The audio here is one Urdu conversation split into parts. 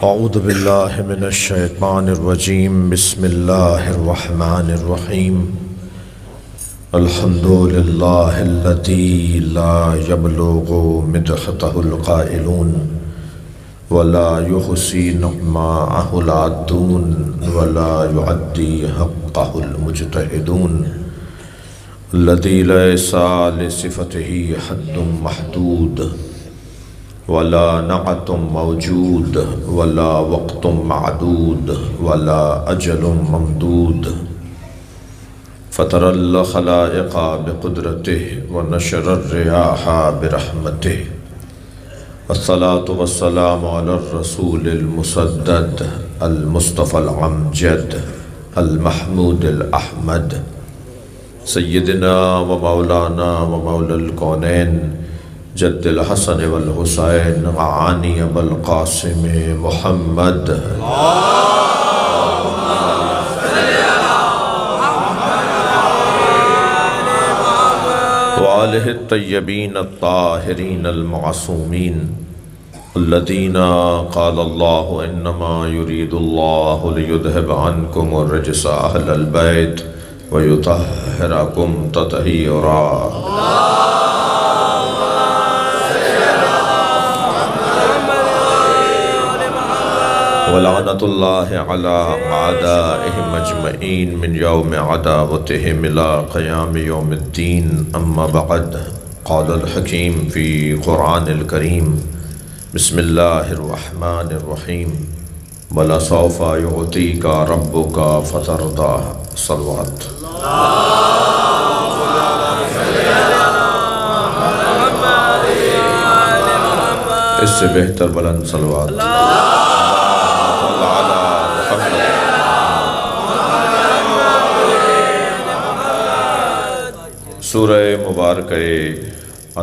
اعوذ باللہ من الشیطان الرجیم بسم اللہ الرحمن الرحیم الحمد للہ الذی لا یبلغ مدحتہ القائلون ولا یحصی نعماءہ العادون ولا یعدی حقہ المجتہدون الذی لیس لصفتہ حد محدود ولا نعت موجود ولا وقت معدود ولا اجل ممدود فطر الخلائق بقدرته ونشر الرياح برحمته والصلاة والسلام على الرسول المسدد المصطفى العمجد المحمود الأحمد سيدنا ومولانا ومولى الكونين جد الحسن والحسین معانی ابو القاسم محمد وآلہ الطیبین الطاہرین المعصومین الذین قال اللہ انما یرید اللہ لیذہب عنکم الرجس اہل البیت ویطہرکم تطہیرا ولعنت اللہ علی اعدائہم اجمعین من یوم عداوتہم الى قیام یوم الدین اما بعد قال الحکیم فی قرآن الکریم بسم اللہ الرحمن الرحیم وَلَسَوْفَ يُعْطِيكَ رَبُّكَ فَتَرْضَى صلوات اس سے بہتر بلند صلوات سورہ مبارکہ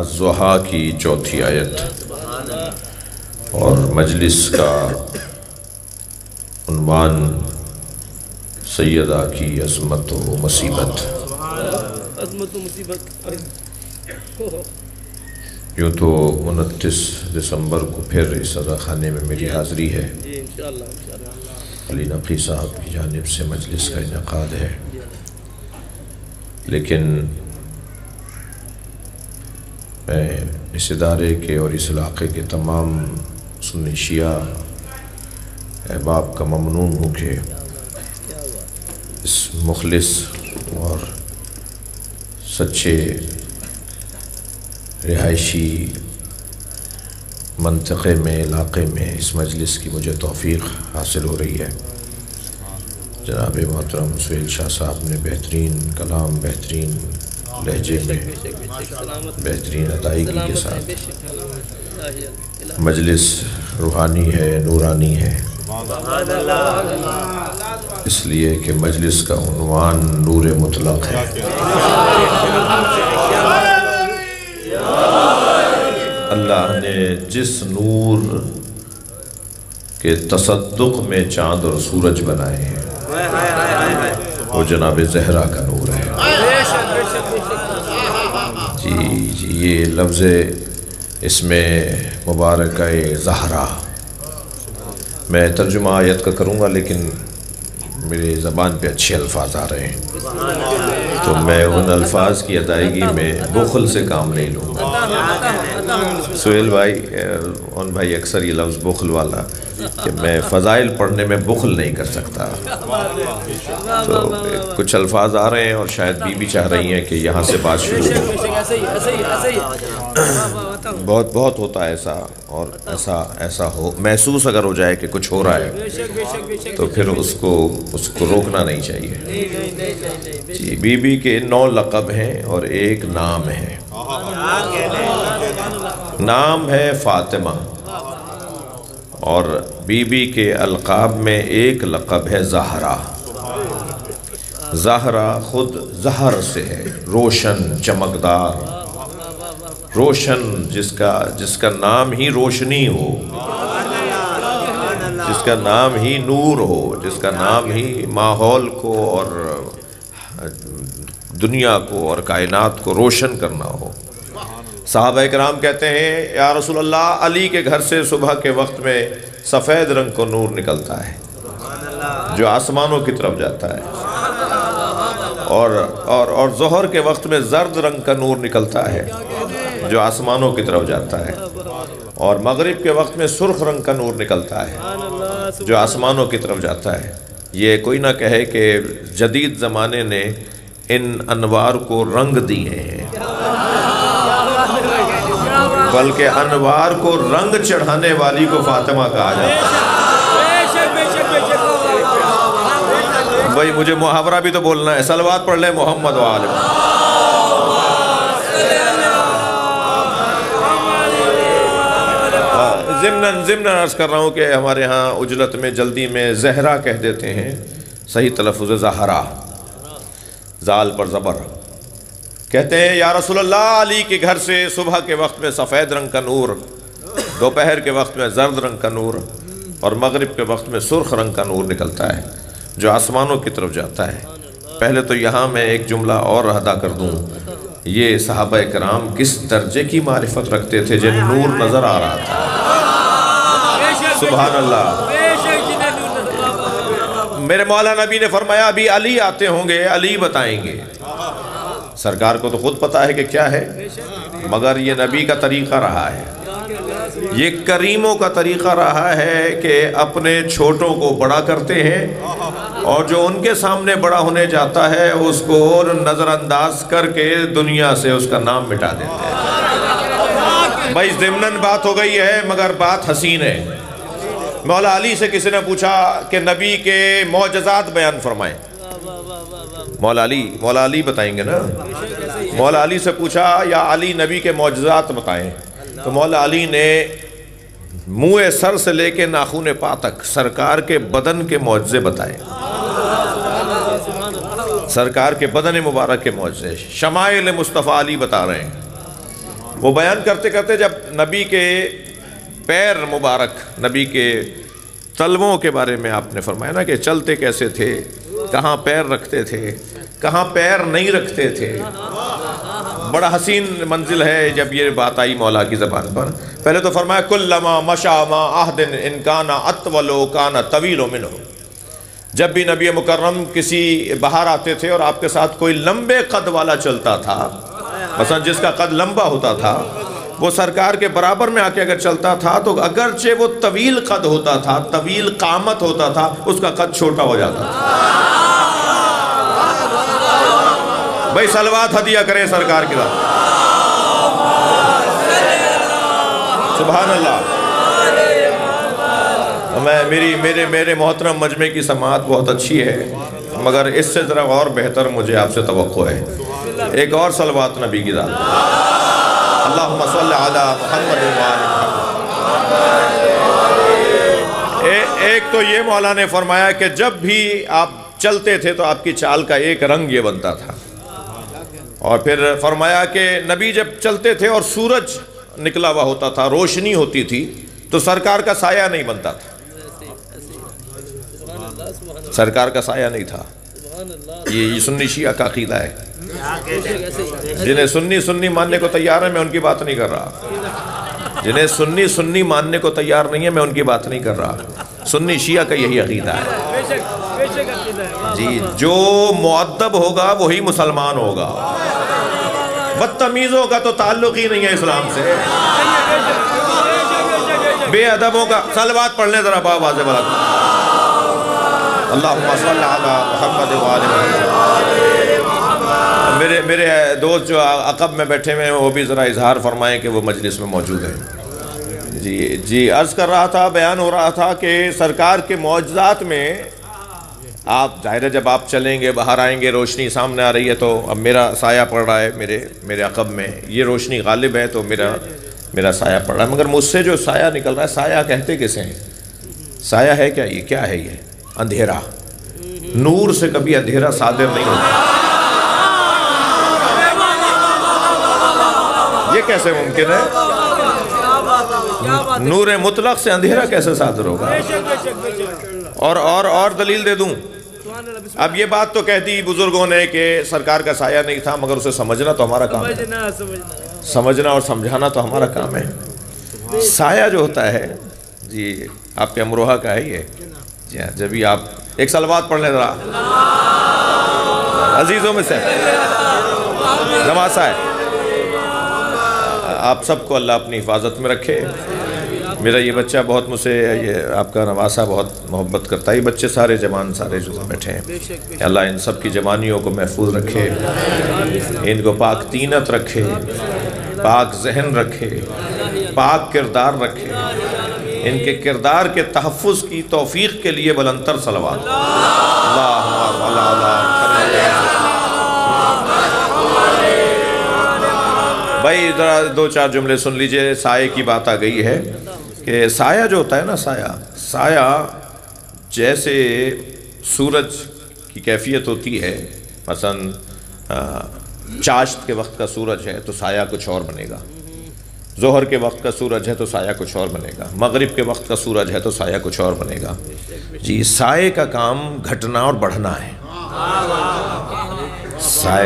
الضحیٰ کی چوتھی آیت اور مجلس کا عنوان سیدہ کی عظمت و مصیبت۔ یوں تو 29 دسمبر کو پھر اس عزا خانے میں میری حاضری ہے، علی نقی صاحب کی جانب سے مجلس کا انعقاد ہے، لیکن میں اس ادارے کے اور اس علاقے کے تمام سنی شیعہ احباب کا ممنون ہوں کہ اس مخلص اور سچے رہائشی منطقے میں علاقے میں اس مجلس کی مجھے توفیق حاصل ہو رہی ہے۔ جناب محترم سہیل شاہ صاحب نے بہترین کلام، بہترین لہجے میں، بہترین ادائیگی کے ساتھ مجلس روحانی ہے، نورانی ہے، اس لیے کہ مجلس کا عنوان نور مطلق ہے۔ اللہ نے جس نور کے تصدق میں چاند اور سورج بنائے ہیں وہ جناب زہرا کا نور ہے۔ جی یہ لفظ اس میں مبارکہ زہرا، میں ترجمہ آیت کا کروں گا لیکن میرے زبان پہ اچھے الفاظ آ رہے ہیں تو میں ان الفاظ کی ادائیگی میں بخل سے کام نہیں لوں گا۔ سہیل بھائی ان بھائی اکثر یہ لفظ بخل والا کہ میں فضائل پڑھنے میں بخل نہیں کر سکتا، تو کچھ الفاظ آ رہے ہیں اور شاید بی چاہ رہی ہیں کہ یہاں سے بات شروع ہو۔ بہت بہت ہوتا ہے ایسا، اور ایسا ہو محسوس اگر ہو جائے کہ کچھ ہو رہا ہے تو پھر اس کو روکنا نہیں چاہیے۔ جی بی کے 9 لقب ہیں اور ایک نام ہے، نام ہے فاطمہ، اور بی کے القاب میں ایک لقب ہے زہرا۔ زہرا خود زہر سے ہے، روشن، چمکدار، روشن، جس کا نام ہی روشنی ہو، جس کا نام ہی نور ہو، جس کا نام ہی ماحول کو اور دنیا کو اور کائنات کو روشن کرنا ہو۔ صحابہ کرام کہتے ہیں یا رسول اللہ علی کے گھر سے صبح کے وقت میں سفید رنگ کو نور نکلتا ہے جو آسمانوں کی طرف جاتا ہے، اور ظہر کے وقت میں زرد رنگ کا نور نکلتا ہے جو آسمانوں کی طرف جاتا ہے، اور مغرب کے وقت میں سرخ رنگ کا نور نکلتا ہے جو آسمانوں کی طرف جاتا ہے۔ یہ کوئی نہ کہے کہ جدید زمانے نے ان انوار کو رنگ دیے ہیں، بلکہ انوار کو رنگ چڑھانے والی کو فاطمہ کہا جاتا ہے۔ بھائی مجھے محاورہ بھی تو بولنا ہے، صلوات پڑھ لیں محمد و آل محمد۔ ضمناً عرض کر رہا ہوں کہ ہمارے ہاں عجلت میں جلدی میں زہرا کہہ دیتے ہیں، صحیح تلفظ زہرا، زال پر زبر۔ کہتے ہیں یا رسول اللہ علی کے گھر سے صبح کے وقت میں سفید رنگ کا نور، دوپہر کے وقت میں زرد رنگ کا نور، اور مغرب کے وقت میں سرخ رنگ کا نور نکلتا ہے جو آسمانوں کی طرف جاتا ہے۔ پہلے تو یہاں میں ایک جملہ اور ادا کر دوں، یہ صحابہ کرام کس درجے کی معرفت رکھتے تھے جن نور نظر آ رہا تھا۔ سبحان اللہ۔ میرے مولا نبی نے فرمایا ابھی علی آتے ہوں گے، علی بتائیں گے۔ سرکار کو تو خود پتا ہے کہ کیا ہے، مگر یہ نبی کا طریقہ رہا ہے، یہ کریموں کا طریقہ رہا ہے کہ اپنے چھوٹوں کو بڑا کرتے ہیں، اور جو ان کے سامنے بڑا ہونے جاتا ہے اس کو نظر انداز کر کے دنیا سے اس کا نام مٹا دیتے ہیں۔ بھائی ضمناً بات ہو گئی ہے مگر بات حسین ہے۔ مولا علی سے کسی نے پوچھا کہ نبی کے معجزات بیان فرمائیں۔ مولا علی بتائیں گے نا۔ مولا علی سے پوچھا یا علی نبی کے معجزات بتائیں، تو مولا علی نے منہ سر سے لے کے ناخن پا تک سرکار کے بدن کے معجزے بتائے، سرکار کے بدن مبارک کے معجزے، شمائل مصطفیٰ علی بتا رہے ہیں۔ وہ بیان کرتے کرتے جب نبی کے پیر مبارک، نبی کے تلووں کے بارے میں آپ نے فرمایا نا کہ چلتے کیسے تھے، کہاں پیر رکھتے تھے، کہاں پیر نہیں رکھتے تھے، بڑا حسین منزل ہے جب یہ بات آئی مولا کی زبان پر۔ پہلے تو فرمایا کلما مشا ما عہد ان کان اطول کان طویل منہ، جب بھی نبی مکرم کسی باہر آتے تھے اور آپ کے ساتھ کوئی لمبے قد والا چلتا تھا، مثلا جس کا قد لمبا ہوتا تھا وہ سرکار کے برابر میں آ کے اگر چلتا تھا تو اگرچہ وہ طویل قد ہوتا تھا، طویل قامت ہوتا تھا، اس کا قد چھوٹا ہو جاتا تھا۔ بھائی صلوات ہدیہ کریں سرکار کی طرف۔ سبحان اللہ۔ میرے محترم مجمع کی سماعت بہت اچھی ہے، مگر اس سے ذرا اور بہتر مجھے آپ سے توقع ہے۔ ایک اور صلوات نبی کی ذات۔ اللہم صلی علی محمد و آل محمد۔ ایک تو یہ مولا نے فرمایا کہ جب بھی آپ چلتے تھے تو آپ کی چال کا ایک رنگ یہ بنتا تھا، اور پھر فرمایا کہ نبی جب چلتے تھے اور سورج نکلا ہوا ہوتا تھا، روشنی ہوتی تھی تو سرکار کا سایہ نہیں بنتا تھا، سرکار کا سایہ نہیں تھا۔ یہ سنی شیعہ کا عقیدہ ہے، جنہیں سنی ماننے کو تیار ہے میں ان کی بات نہیں کر رہا، جنہیں سنی ماننے کو تیار نہیں ہے میں ان کی بات نہیں کر رہا، سنی شیعہ کا یہی عقیدہ ہے جی۔ جو مؤدب ہوگا وہی مسلمان ہوگا، بدتمیزوں کا تو تعلق ہی نہیں ہے اسلام سے، بے ادبوں کا۔ صلوات پڑھ لیں ذرا باواز بلند۔ اللہم صلی علی محمد و آل محمد۔ میرے دوست جو عقب میں بیٹھے ہوئے ہیں وہ بھی ذرا اظہار فرمائیں کہ وہ مجلس میں موجود ہیں۔ جی عرض کر رہا تھا، بیان ہو رہا تھا کہ سرکار کے معجزات میں آپ ظاہر ہے جب آپ چلیں گے باہر آئیں گے روشنی سامنے آ رہی ہے، تو اب میرا سایہ پڑ رہا ہے میرے عقب میں، یہ روشنی غالب ہے تو میرا سایہ پڑ رہا ہے، مگر مجھ سے جو سایہ نکل رہا ہے، سایہ کہتے کسے ہیں؟ سایہ ہے کیا؟ یہ کیا ہے؟ یہ اندھیرا۔ نور سے کبھی اندھیرا صادر نہیں ہوتا، یہ کیسے ممکن ہے؟ نور مطلق سے اندھیرا کیسے صادر ہوگا؟ اور دلیل دے دوں۔ اب یہ بات تو کہہ دی بزرگوں نے کہ سرکار کا سایہ نہیں تھا، مگر اسے سمجھنا تو ہمارا کام ہے۔ سمجھنا اور سمجھانا تو ہمارا کام ہے۔ سایہ جو ہوتا ہے جی آپ کے امروہہ کا ہے یہ، جی ہاں، جبھی آپ ایک صلوات پڑھ لیں ذرا عزیزوں میں سے نواسا ہے۔ آپ سب کو اللہ اپنی حفاظت میں رکھے۔ میرا یہ بچہ بہت مجھ سے، یہ آپ کا نواسا بہت محبت کرتا ہے۔ یہ بچے سارے جوان سارے جو بیٹھے ہیں، اللہ ان سب کی جوانیوں کو محفوظ رکھے، ان کو پاک طینت رکھے، پاک ذہن رکھے، پاک کردار رکھے، ان کے کردار کے تحفظ کی توفیق کے لیے بلندتر صلوات۔ بھائی ذرا دو چار جملے سن لیجئے۔ سائے کی بات آ گئی ہے کہ سایہ جو ہوتا ہے نا، سایہ جیسے سورج کی کیفیت ہوتی ہے، مثلا چاشت کے وقت کا سورج ہے تو سایہ کچھ اور بنے گا، ظہر کے وقت کا سورج ہے تو سایہ کچھ اور بنے گا، مغرب کے وقت کا سورج ہے تو سایہ کچھ اور بنے گا۔ جی سائے کا کام گھٹنا اور بڑھنا ہے،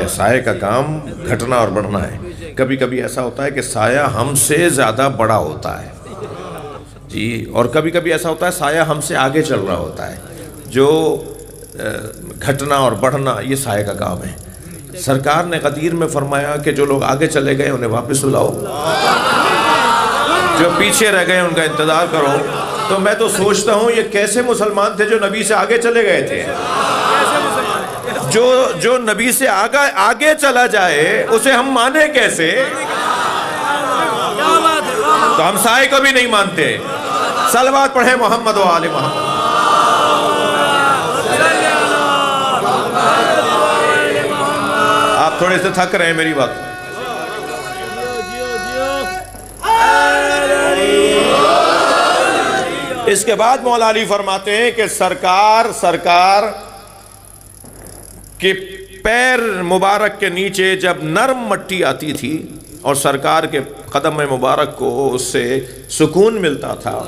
سائے کا کام گھٹنا اور بڑھنا ہے۔ کبھی کبھی ایسا ہوتا ہے کہ سایہ ہم سے زیادہ بڑا ہوتا ہے جی، اور کبھی کبھی ایسا ہوتا ہے سایہ ہم سے آگے چل رہا ہوتا ہے۔ جو گھٹنا اور بڑھنا یہ سایہ کا کام ہے۔ سرکار نے غدیر میں فرمایا کہ جو لوگ آگے چلے گئے انہیں واپس بلاؤ، جو پیچھے رہ گئے ان کا انتظار کرو۔ تو میں تو سوچتا ہوں یہ کیسے مسلمان تھے جو نبی سے آگے چلے گئے تھے۔ جو نبی سے آگے چلا جائے اسے ہم مانے کیسے؟ تو ہم سائے کو بھی نہیں مانتے۔ صلوات پڑھیں محمد و آل محمد۔ آپ تھوڑے سے تھک رہے ہیں میری بات۔ اس کے بعد مولا علی فرماتے ہیں کہ سرکار کے پیر مبارک کے نیچے جب نرم مٹی آتی تھی اور سرکار کے قدم مبارک کو اس سے سکون ملتا تھا،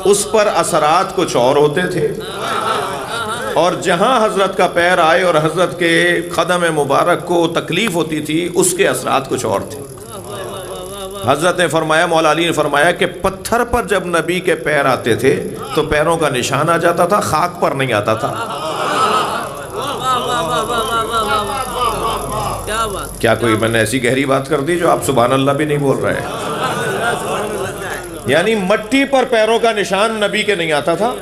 اس پر اثرات کچھ اور ہوتے تھے، اور جہاں حضرت کا پیر آئے اور حضرت کے قدم مبارک کو تکلیف ہوتی تھی اس کے اثرات کچھ اور تھے۔ حضرت نے فرمایا، مولا علی نے فرمایا کہ پتھر پر جب نبی کے پیر آتے تھے تو پیروں کا نشان آ جاتا تھا، خاک پر نہیں آتا تھا۔ کیا کوئی میں نے ایسی گہری بات کر دی جو آپ سبحان اللہ بھی نہیں بول رہے؟ یعنی مٹی پر پیروں کا نشان نبی کے نہیں آتا تھا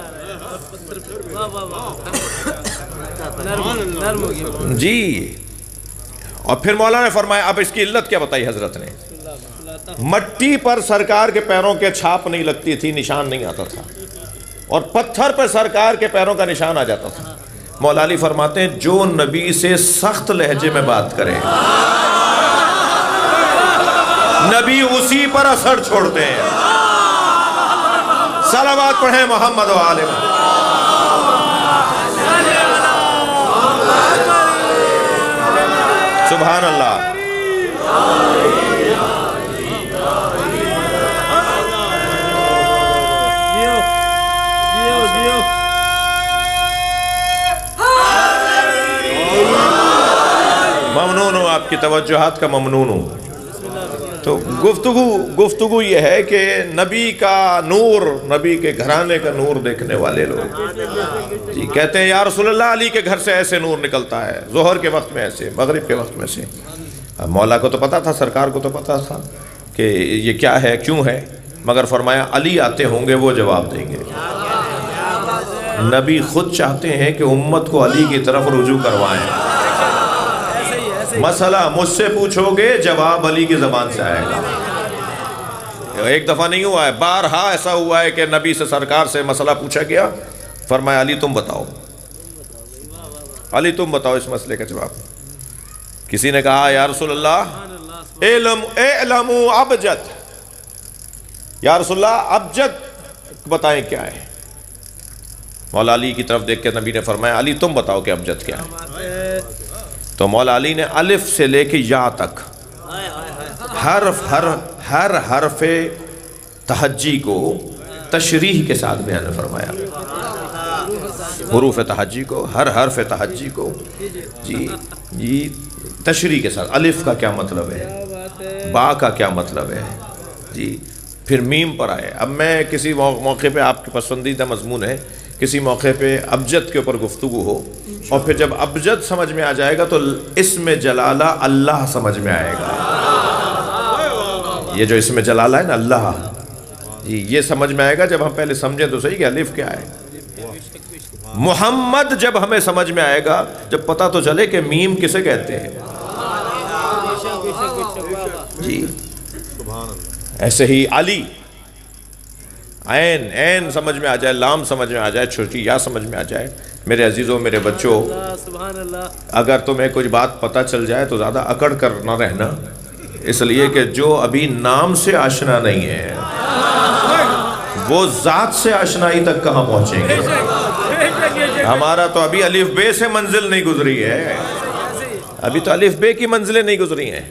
جی۔ اور پھر مولا نے فرمایا، اب اس کی علت کیا بتائی حضرت نے؟ مٹی پر سرکار کے پیروں کے چھاپ نہیں لگتی تھی، نشان نہیں آتا تھا، اور پتھر پر سرکار کے پیروں کا نشان آ جاتا تھا۔ مولا علی فرماتے ہیں جو نبی سے سخت لہجے میں بات کرے نبی اسی پر اثر چھوڑتے ہیں۔ صلوات پڑھیں محمد و آل محمد۔ سبحان اللہ۔ ممنون ہوں، آپ کی توجہات کا ممنون ہوں۔ تو گفتگو یہ ہے کہ نبی کا نور، نبی کے گھرانے کا نور دیکھنے والے لوگ جی کہتے ہیں یا رسول اللہ علی کے گھر سے ایسے نور نکلتا ہے، ظہر کے وقت میں ایسے، مغرب کے وقت میں سے۔ مولا کو تو پتا تھا، سرکار کو تو پتا تھا کہ یہ کیا ہے، کیوں ہے، مگر فرمایا علی آتے ہوں گے وہ جواب دیں گے۔ نبی خود چاہتے ہیں کہ امت کو علی کی طرف رجوع کروائیں۔ مسئلہ مجھ سے پوچھو گے، جواب علی کی زبان سے آئے گا۔ ایک دفعہ نہیں ہوا ہے، بارہا ایسا ہوا ہے کہ نبی سے سرکار سے مسئلہ پوچھا گیا، فرمایا علی تم بتاؤ، علی تم بتاؤ اس مسئلے کا جواب۔ کسی نے کہا یا رسول اللہ اعلموا ابجد، یا رسول اللہ ابجد بتائیں کیا ہے۔ مولا علی کی طرف دیکھ کے نبی نے فرمایا علی تم بتاؤ کہ ابجد کیا ہے۔ تو مولا علی نے الف سے لے کے یا تک ہر حرف تہجی کو تشریح کے ساتھ بیان فرمایا، حروف تہجی کو، ہر حرف تہجی کو جی تشریح کے ساتھ۔ الف کا کیا مطلب ہے، با کا کیا مطلب ہے جی، پھر میم پر آئے. اب میں کسی موقع پہ آپ کے پسندیدہ مضمون ہے، کسی موقع پہ ابجد کے اوپر گفتگو ہو، اور پھر جب ابجد سمجھ میں آ جائے گا تو اسم جلالہ اللہ سمجھ میں آئے گا. یہ جو اسم جلالہ ہے نا اللہ جی، یہ سمجھ میں آئے گا جب ہم پہلے سمجھیں تو صحیح کہ الف کیا ہے. محمد جب ہمیں سمجھ میں آئے گا جب پتہ تو چلے کہ میم کسے کہتے ہیں جی. ایسے ہی علی، عین سمجھ میں آ جائے، لام سمجھ میں آ جائے، چھوٹی یا سمجھ میں آ جائے. میرے عزیزوں، میرے بچوں، اگر تمہیں کچھ بات پتہ چل جائے تو زیادہ اکڑ کر نہ رہنا، اس لیے کہ جو ابھی نام سے آشنا نہیں ہے وہ ذات سے آشنائی تک کہاں پہنچیں گے. ہمارا تو ابھی الف بے سے منزل نہیں گزری ہے، ابھی تو الف بے کی منزلیں نہیں گزری ہیں.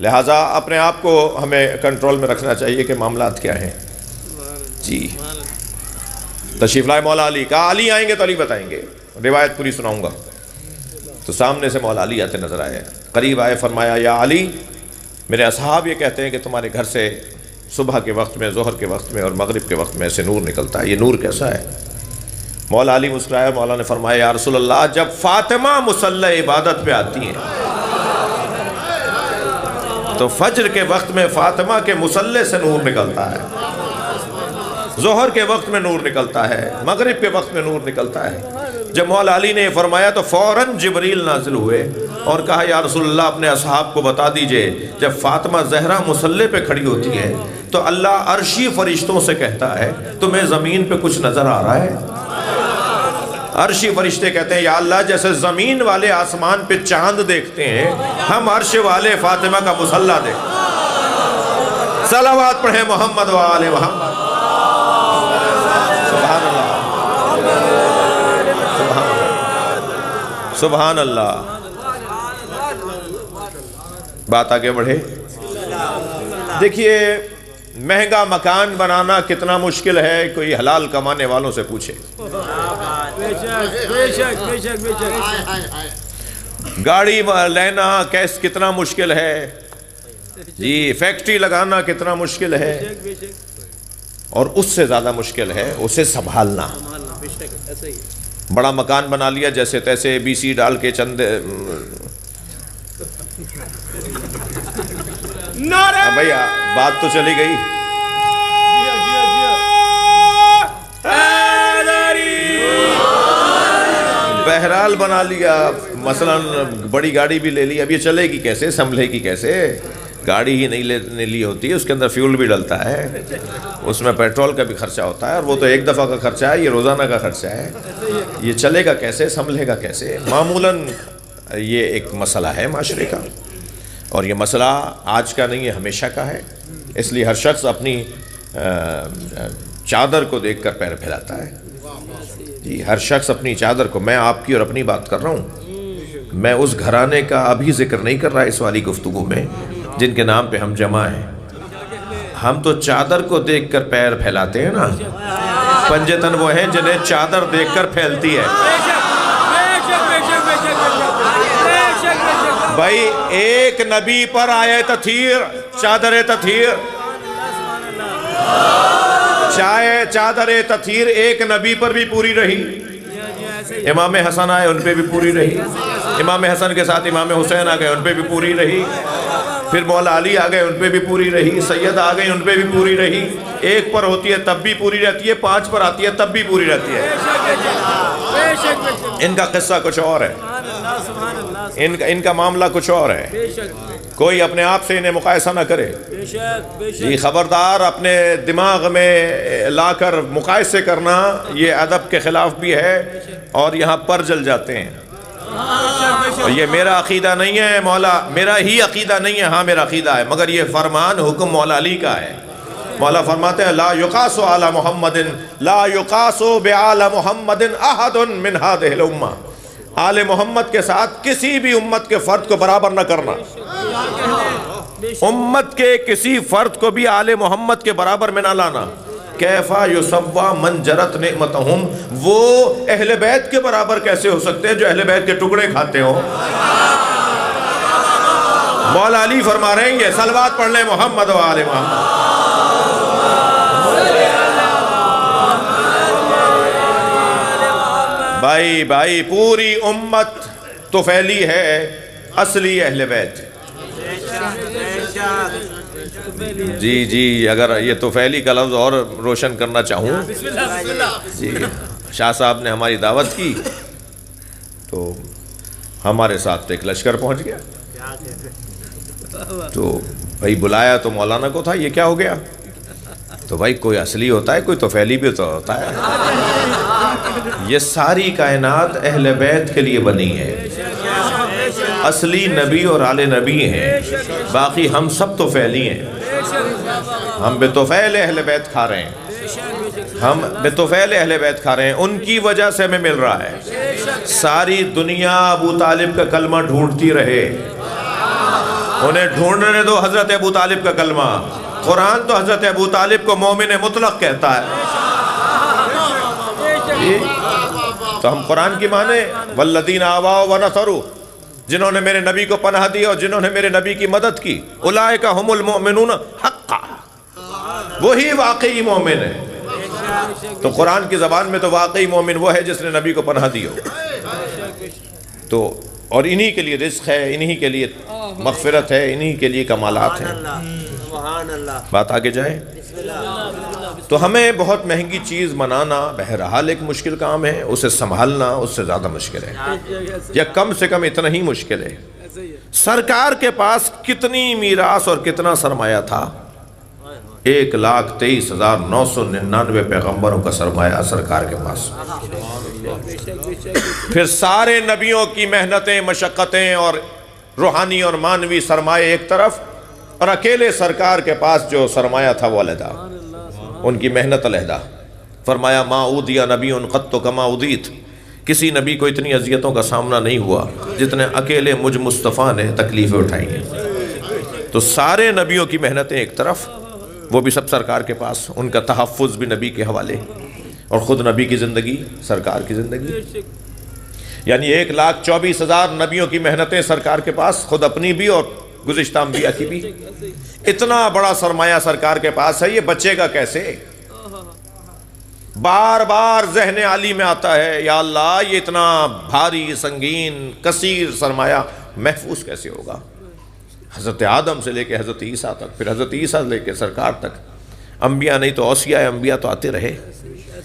لہٰذا اپنے آپ کو ہمیں کنٹرول میں رکھنا چاہیے کہ معاملات کیا ہیں جی. تشریف لائے مولا علی، کہا علی آئیں گے تو علی بتائیں گے. روایت پوری سناؤں گا. تو سامنے سے مولا علی آتے نظر آئے، قریب آئے، فرمایا یا علی، میرے اصحاب یہ کہتے ہیں کہ تمہارے گھر سے صبح کے وقت میں، ظہر کے وقت میں اور مغرب کے وقت میں ایسے نور نکلتا ہے، یہ نور کیسا ہے؟ مولا علی مسکرائے، مولا نے فرمایا یا رسول اللہ، جب فاطمہ مصلی عبادت پہ آتی ہیں تو فجر کے وقت میں فاطمہ کے مصلی سے نور نکلتا ہے، ظہر کے وقت میں نور نکلتا ہے، مغرب کے وقت میں نور نکلتا ہے. جب مولا علی نے یہ فرمایا تو فوراً جبریل نازل ہوئے اور کہا یا رسول اللہ، اپنے اصحاب کو بتا دیجئے جب فاطمہ زہرا مصلی پہ کھڑی ہوتی ہیں تو اللہ عرشی فرشتوں سے کہتا ہے تمہیں زمین پہ کچھ نظر آ رہا ہے؟ عرشی فرشتے کہتے ہیں یا اللہ، جیسے زمین والے آسمان پہ چاند دیکھتے ہیں، ہم عرش والے فاطمہ کا مصلی دیکھتے ہیں. صلوات پڑھیں محمد و آل محمد. سبحان اللہ، سبحان اللہ. بات آگے بڑھے. دیکھیے مہنگا مکان بنانا کتنا مشکل ہے، کوئی حلال کمانے والوں سے پوچھے. گاڑی لینا کتنا مشکل ہے جی، فیکٹری لگانا کتنا مشکل ہے، اور اس سے زیادہ مشکل ہے اسے سنبھالنا. بڑا مکان بنا لیا جیسے تیسے بی سی ڈال کے چند بھیا بات تو چلی گئی. بہرحال بنا لیا، مثلا بڑی گاڑی بھی لے لی، اب یہ چلے گی کیسے، سنبھلے گی کیسے؟ گاڑی ہی نہیں لینے لی ہوتی ہے، اس کے اندر فیول بھی ڈلتا ہے، اس میں پیٹرول کا بھی خرچہ ہوتا ہے، اور وہ تو ایک دفعہ کا خرچہ ہے، یہ روزانہ کا خرچہ ہے. یہ چلے گا کیسے، سنبھلے گا کیسے؟ معمولاً یہ ایک مسئلہ ہے معاشرے کا، اور یہ مسئلہ آج کا نہیں ہے، ہمیشہ کا ہے. اس لیے ہر شخص اپنی چادر کو دیکھ کر پیر پھیلاتا ہے جی. ہر شخص اپنی چادر کو، میں آپ کی اور اپنی بات کر رہا ہوں، میں اس گھرانے کا ابھی ذکر نہیں کر رہا اس والی گفتگو میں جن کے نام پہ ہم جمع ہیں. ہم تو چادر کو دیکھ کر پیر پھیلاتے ہیں نا، پنجتن وہ ہیں جنہیں چادر دیکھ کر پھیلتی ہے. بھائی ایک نبی پر آئے تطہیر، چادر تطہیر، چادر تطہیر ایک نبی پر بھی پوری رہی. امام حسن آئے، ان پہ بھی پوری رہی. امام حسن کے ساتھ امام حسین آ گئے، ان پہ بھی پوری رہی. پھر مولا علی آ گئے، ان پہ بھی پوری رہی. سید آ گئی، ان پہ بھی پوری رہی. ایک پر ہوتی ہے تب بھی پوری رہتی ہے، 5 پر آتی ہے تب بھی پوری رہتی ہے. ان کا قصہ کچھ اور ہے، ان کا معاملہ کچھ اور ہے. کوئی اپنے آپ سے انہیں مقایسہ نہ کرے جی. خبردار، اپنے دماغ میں لا کر مقایسے کرنا یہ ادب کے خلاف بھی ہے، اور یہاں پر جل جاتے ہیں. یہ میرا عقیدہ نہیں ہے، مولا میرا ہی عقیدہ نہیں ہے، ہاں میرا عقیدہ ہے، مگر یہ فرمان حکم مولا علی کا ہے. مولا فرماتے ہیں لا یقاس علی محمد، لا یقاس بعلی محمد احد من هذه الامہ. آل محمد کے ساتھ کسی بھی امت کے فرد کو برابر نہ کرنا. امت کے کسی فرد کو بھی آل محمد کے برابر میں نہ لانا. کیفا یسوا من جرت نعمتہم، وہ اہل بیت کے برابر کیسے ہو سکتے ہیں جو اہل بیت کے ٹکڑے کھاتے ہوں؟ مولا علی فرما رہے ہیں صلوات پڑھ لیں محمد و آل محمد۔ بھائی پوری امت طفیلی ہے، اصلی اہل بیت۔ جی اگر یہ طفیلی کا لفظ اور روشن کرنا چاہوں، جی شاہ صاحب نے ہماری دعوت کی تو ہمارے ساتھ ایک لشکر پہنچ گیا، تو بھائی بلایا تو مولانا کو تھا، یہ کیا ہو گیا؟ تو بھائی کوئی اصلی ہوتا ہے، کوئی طفیلی بھی تو ہوتا ہے۔ یہ ساری کائنات اہل بیت کے لیے بنی ہے، اصلی نبی اور آل نبی ہیں، باقی ہم سب طفیلی ہیں۔ ہم بے طفیل اہل بیت کھا رہے ہیں، ہم بے طفیل اہل بیت کھا رہے ہیں، ان کی وجہ سے ہمیں مل رہا ہے۔ ساری دنیا ابو طالب کا کلمہ ڈھونڈتی رہے، انہیں ڈھونڈنے دو حضرت ابو طالب کا کلمہ۔ قرآن تو حضرت ابو طالب کو مومن مطلق کہتا ہے، تو ہم قرآن کی مانیں والذین آواؤ ونصروا، جنہوں نے میرے نبی کو پناہ دی اور جنہوں نے میرے نبی کی مدد کی، اولئک ھم المؤمنون حقا، وہی واقعی مومن ہے۔ تو قرآن کی زبان میں تو واقعی مومن وہ ہے جس نے نبی کو پناہ دی ہو، تو اور انہی کے لیے رزق ہے، انہی کے لیے مغفرت ہے، انہی کے لیے کمالات ہیں۔ بات آگے جائیں تو ہمیں بہت مہنگی چیز منانا بہرحال ایک مشکل کام ہے، اسے سنبھالنا اس سے زیادہ مشکل ہے، یا کم سے کم اتنا ہی مشکل ہے۔ سرکار کے پاس کتنی میراث اور کتنا سرمایہ تھا؟ 1,23,999 پیغمبروں کا سرمایہ سرکار کے پاس، پھر سارے نبیوں کی محنتیں، مشقتیں اور روحانی اور مانوی سرمایہ ایک طرف، اور اکیلے سرکار کے پاس جو سرمایہ تھا وہ علیحدہ، ان کی محنت علیحدہ۔ فرمایا ما اودی نبی قط کما اودیت، کسی نبی کو اتنی اذیتوں کا سامنا نہیں ہوا جتنے اکیلے مجھ مصطفیٰ نے تکلیفیں اٹھائی ہیں۔ تو سارے نبیوں کی محنتیں ایک طرف، وہ بھی سب سرکار کے پاس، ان کا تحفظ بھی نبی کے حوالے، اور خود نبی کی زندگی سرکار کی زندگی، یعنی 1,24,000 نبیوں کی محنتیں سرکار کے پاس، خود اپنی بھی اور گزشتہ انبیاء کی بھی۔ اتنا بڑا سرمایہ سرکار کے پاس ہے، یہ بچے گا کیسے؟ بار بار ذہن عالی میں آتا ہے یا اللہ یہ اتنا بھاری سنگین کثیر سرمایہ محفوظ کیسے ہوگا؟ حضرت آدم سے لے کے حضرت عیسیٰ تک، پھر حضرت عیسیٰ سے لے کے سرکار تک، انبیاء نہیں تو اوصیاء انبیاء تو آتے رہے۔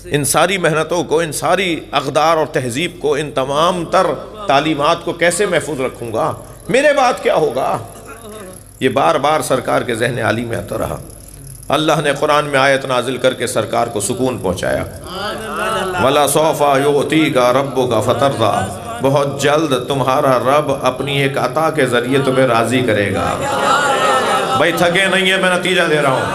ان ساری محنتوں کو، ان ساری اقدار اور تہذیب کو، ان تمام تر تعلیمات کو کیسے محفوظ رکھوں گا؟ میرے بعد کیا ہوگا؟ یہ بار بار سرکار کے ذہن عالی میں آتا رہا۔ اللہ نے قرآن میں آیت نازل کر کے سرکار کو سکون پہنچایا، وَلَسَوْفَ يُعْطِيكَ رَبُّكَ فَتَرْضَىٰ، بہت جلد تمہارا رب اپنی ایک عطا کے ذریعے تمہیں راضی کرے گا۔ بھائی تھکے نہیں ہے، میں نتیجہ دے رہا ہوں،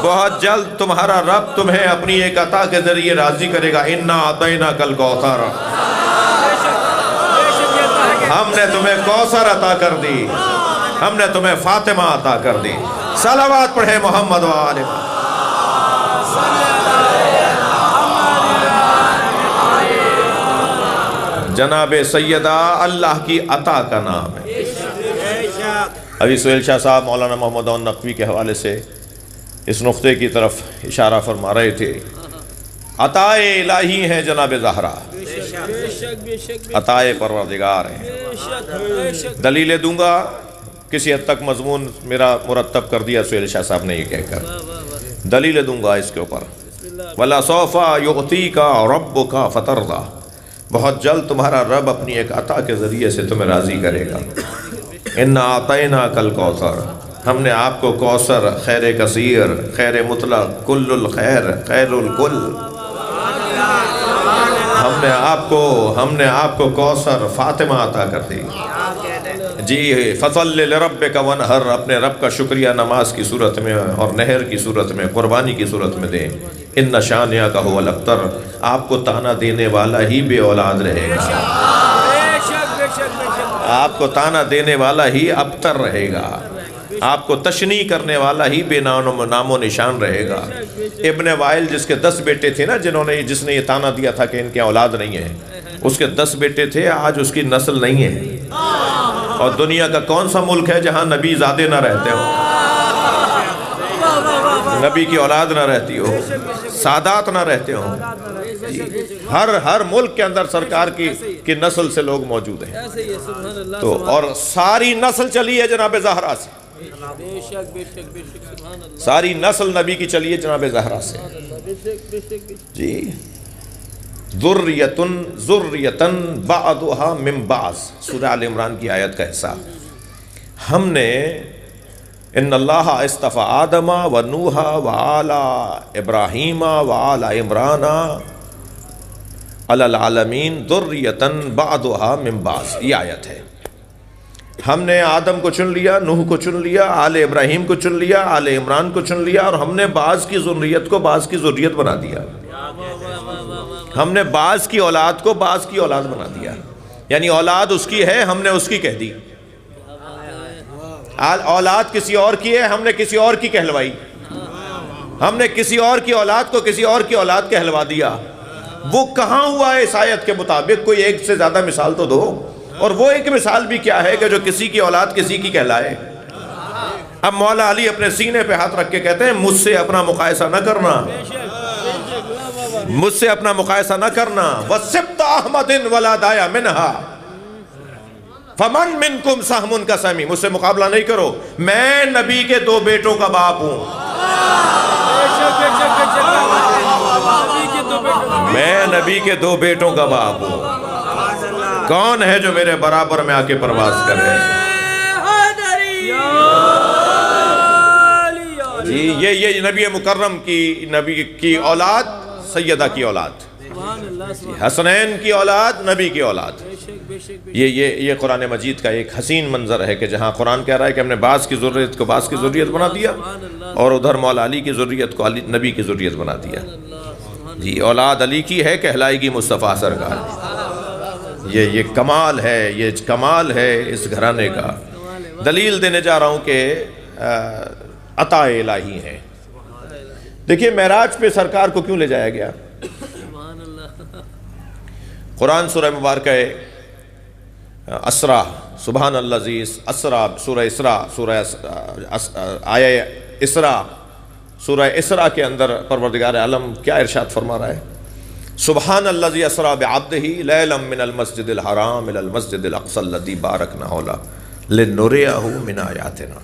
بہت جلد تمہارا رب تمہیں اپنی ایک عطا کے ذریعے راضی کرے گا۔ اِنَّا أَعْطَيْنَاكَ الْكَوْثَرَ، ہم نے تمہیں کوثر عطا کر دی، ہم نے تمہیں فاطمہ عطا کر دی۔ صلوات پڑھیں محمد و آل محمد۔ جناب سیدہ اللہ کی عطا کا نام ہے۔ ابھی سہیل شاہ صاحب مولانا محمد عون نقوی کے حوالے سے اس نقطے کی طرف اشارہ فرما رہے تھے۔ عطائے الہی ہیں جناب زہرا، عطائے پروردگار ہیں۔ دلیلیں دوں گا، کسی حد تک مضمون میرا مرتب کر دیا سہیل شاہ صاحب نے یہ کہہ کر، دلیلیں دوں گا اس کے اوپر۔ وَلَسَوْفَ يُعْطِيكَ رَبُّكَ فَتَرْضَىٰ، بہت جلد تمہارا رب اپنی ایک عطا کے ذریعے سے تمہیں راضی کرے گا۔ اِنَّا أَعْطَيْنَاكَ الْكَوْثَرَ، ہم نے آپ کو کوثر، خیر کثیر، خیر مطلق، کل الخیر، خیر الکل، ہم نے آپ کو کوثر فاطمہ عطا کر دی۔ جی فَصَلِّ لِرَبِّكَ وَانْحَرْ، اپنے رب کا شکریہ نماز کی صورت میں اور نہر کی صورت میں، قربانی کی صورت میں دیں۔ اِنَّ شَانِئَكَ هُوَ الْأَبْتَرُ، آپ کو تانا دینے والا ہی بے اولاد رہے گا، آپ کو تانا دینے والا ہی ابتر رہے گا، آپ کو تشنیع کرنے والا ہی بے نام و نشان رہے گا۔ ابن وائل جس کے 10 بیٹے تھے نا، جس نے یہ تانا دیا تھا کہ ان کے اولاد نہیں ہے، اس کے 10 بیٹے تھے، آج اس کی نسل نہیں ہے۔ اور دنیا کا کون سا ملک ہے جہاں نبی زادے نہ رہتے ہوں، نبی کی اولاد نہ رہتی ہو، سادات نہ رہتے ہوں؟ ہر ملک کے اندر سرکار کی نسل سے لوگ موجود ہیں، تو اور ساری نسل چلی ہے جناب زہرا سے، ساری نسل نبی کی چلی ہے جناب زہرا سے جی۔ ذریتن بعضها من بعض، سورہ آل عمران کی آیت کا حصہ۔ ہم نے ان اللہ اصطفى آدم و نوح و آل ابراہیم و آل عمران علی العالمین ذریتن بعضها من بعض، یہ آیت ہے۔ ہم نے آدم کو چن لیا، نوح کو چن لیا، آل ابراہیم کو چن لیا، آل عمران کو چن لیا، اور ہم نے بعض کی ذریت کو بعض کی ذریت بنا دیا، ہم نے بعض کی اولاد کو بعض کی اولاد بنا دیا، یعنی اولاد اس کی ہے، ہم نے اس کی کہہ دی، اولاد کسی اور کی ہے، ہم نے کسی اور کی کہلوائی، ہم نے کسی اور کی اولاد کو کسی اور کی اولاد کہلوا دیا۔ وہ کہاں ہوا ہے اس آیت کے مطابق؟ کوئی ایک سے زیادہ مثال تو دو، اور وہ ایک مثال بھی کیا ہے کہ جو کسی کی اولاد کسی کی کہلائے۔ اب مولا علی اپنے سینے پہ ہاتھ رکھ کے کہتے ہیں مجھ سے اپنا مقایسہ نہ کرنا، مجھ سے اپنا مقایسہ نہ کرنا، وَسِبْتَ أَحْمَدٍ وَلَا دَايَ مِنْهَا فَمَنْ مِنْكُمْ سَحْمٌ كَسَمِي، مجھ سے مقابلہ نہیں کرو، میں نبی کے دو بیٹوں کا باپ ہوں، میں نبی کے دو بیٹوں کا باپ ہوں، کون ہے جو میرے برابر میں آ کے پرواز کرے؟ جی یہ نبی مکرم کی، نبی کی اولاد، سیدہ کی اولاد، حسنین کی اولاد، نبی کی اولاد۔ یہ قرآن مجید کا ایک حسین منظر ہے کہ جہاں قرآن کہہ رہا ہے کہ ہم نے بعض کی ذریت کو بعض کی ذریت بنا دیا، اور ادھر مولا علی کی ذریت کو نبی کی ذریت بنا دیا جی۔ اولاد علی کی ہے، کہلائے گی مصطفیٰ سرکار۔ یہ کمال ہے، یہ کمال ہے اس گھرانے کا۔ دلیل دینے جا رہا ہوں کہ عطا الہی ہے۔ دیکھیے معراج پہ سرکار کو کیوں لے جایا گیا؟ قرآن سورہ مبارکہ اسرا، سبحان الذی اسرا، سورہ اسرا، آیہ اسرا، سورہ اسرا کے اندر پروردگار عالم کیا ارشاد فرما رہا ہے؟ سبحان الذی اسرا بعبدہ لیلا من المسجد الحرام الی المسجد الاقصی الذی بارکنا حولہ لنریہ من آیاتنا۔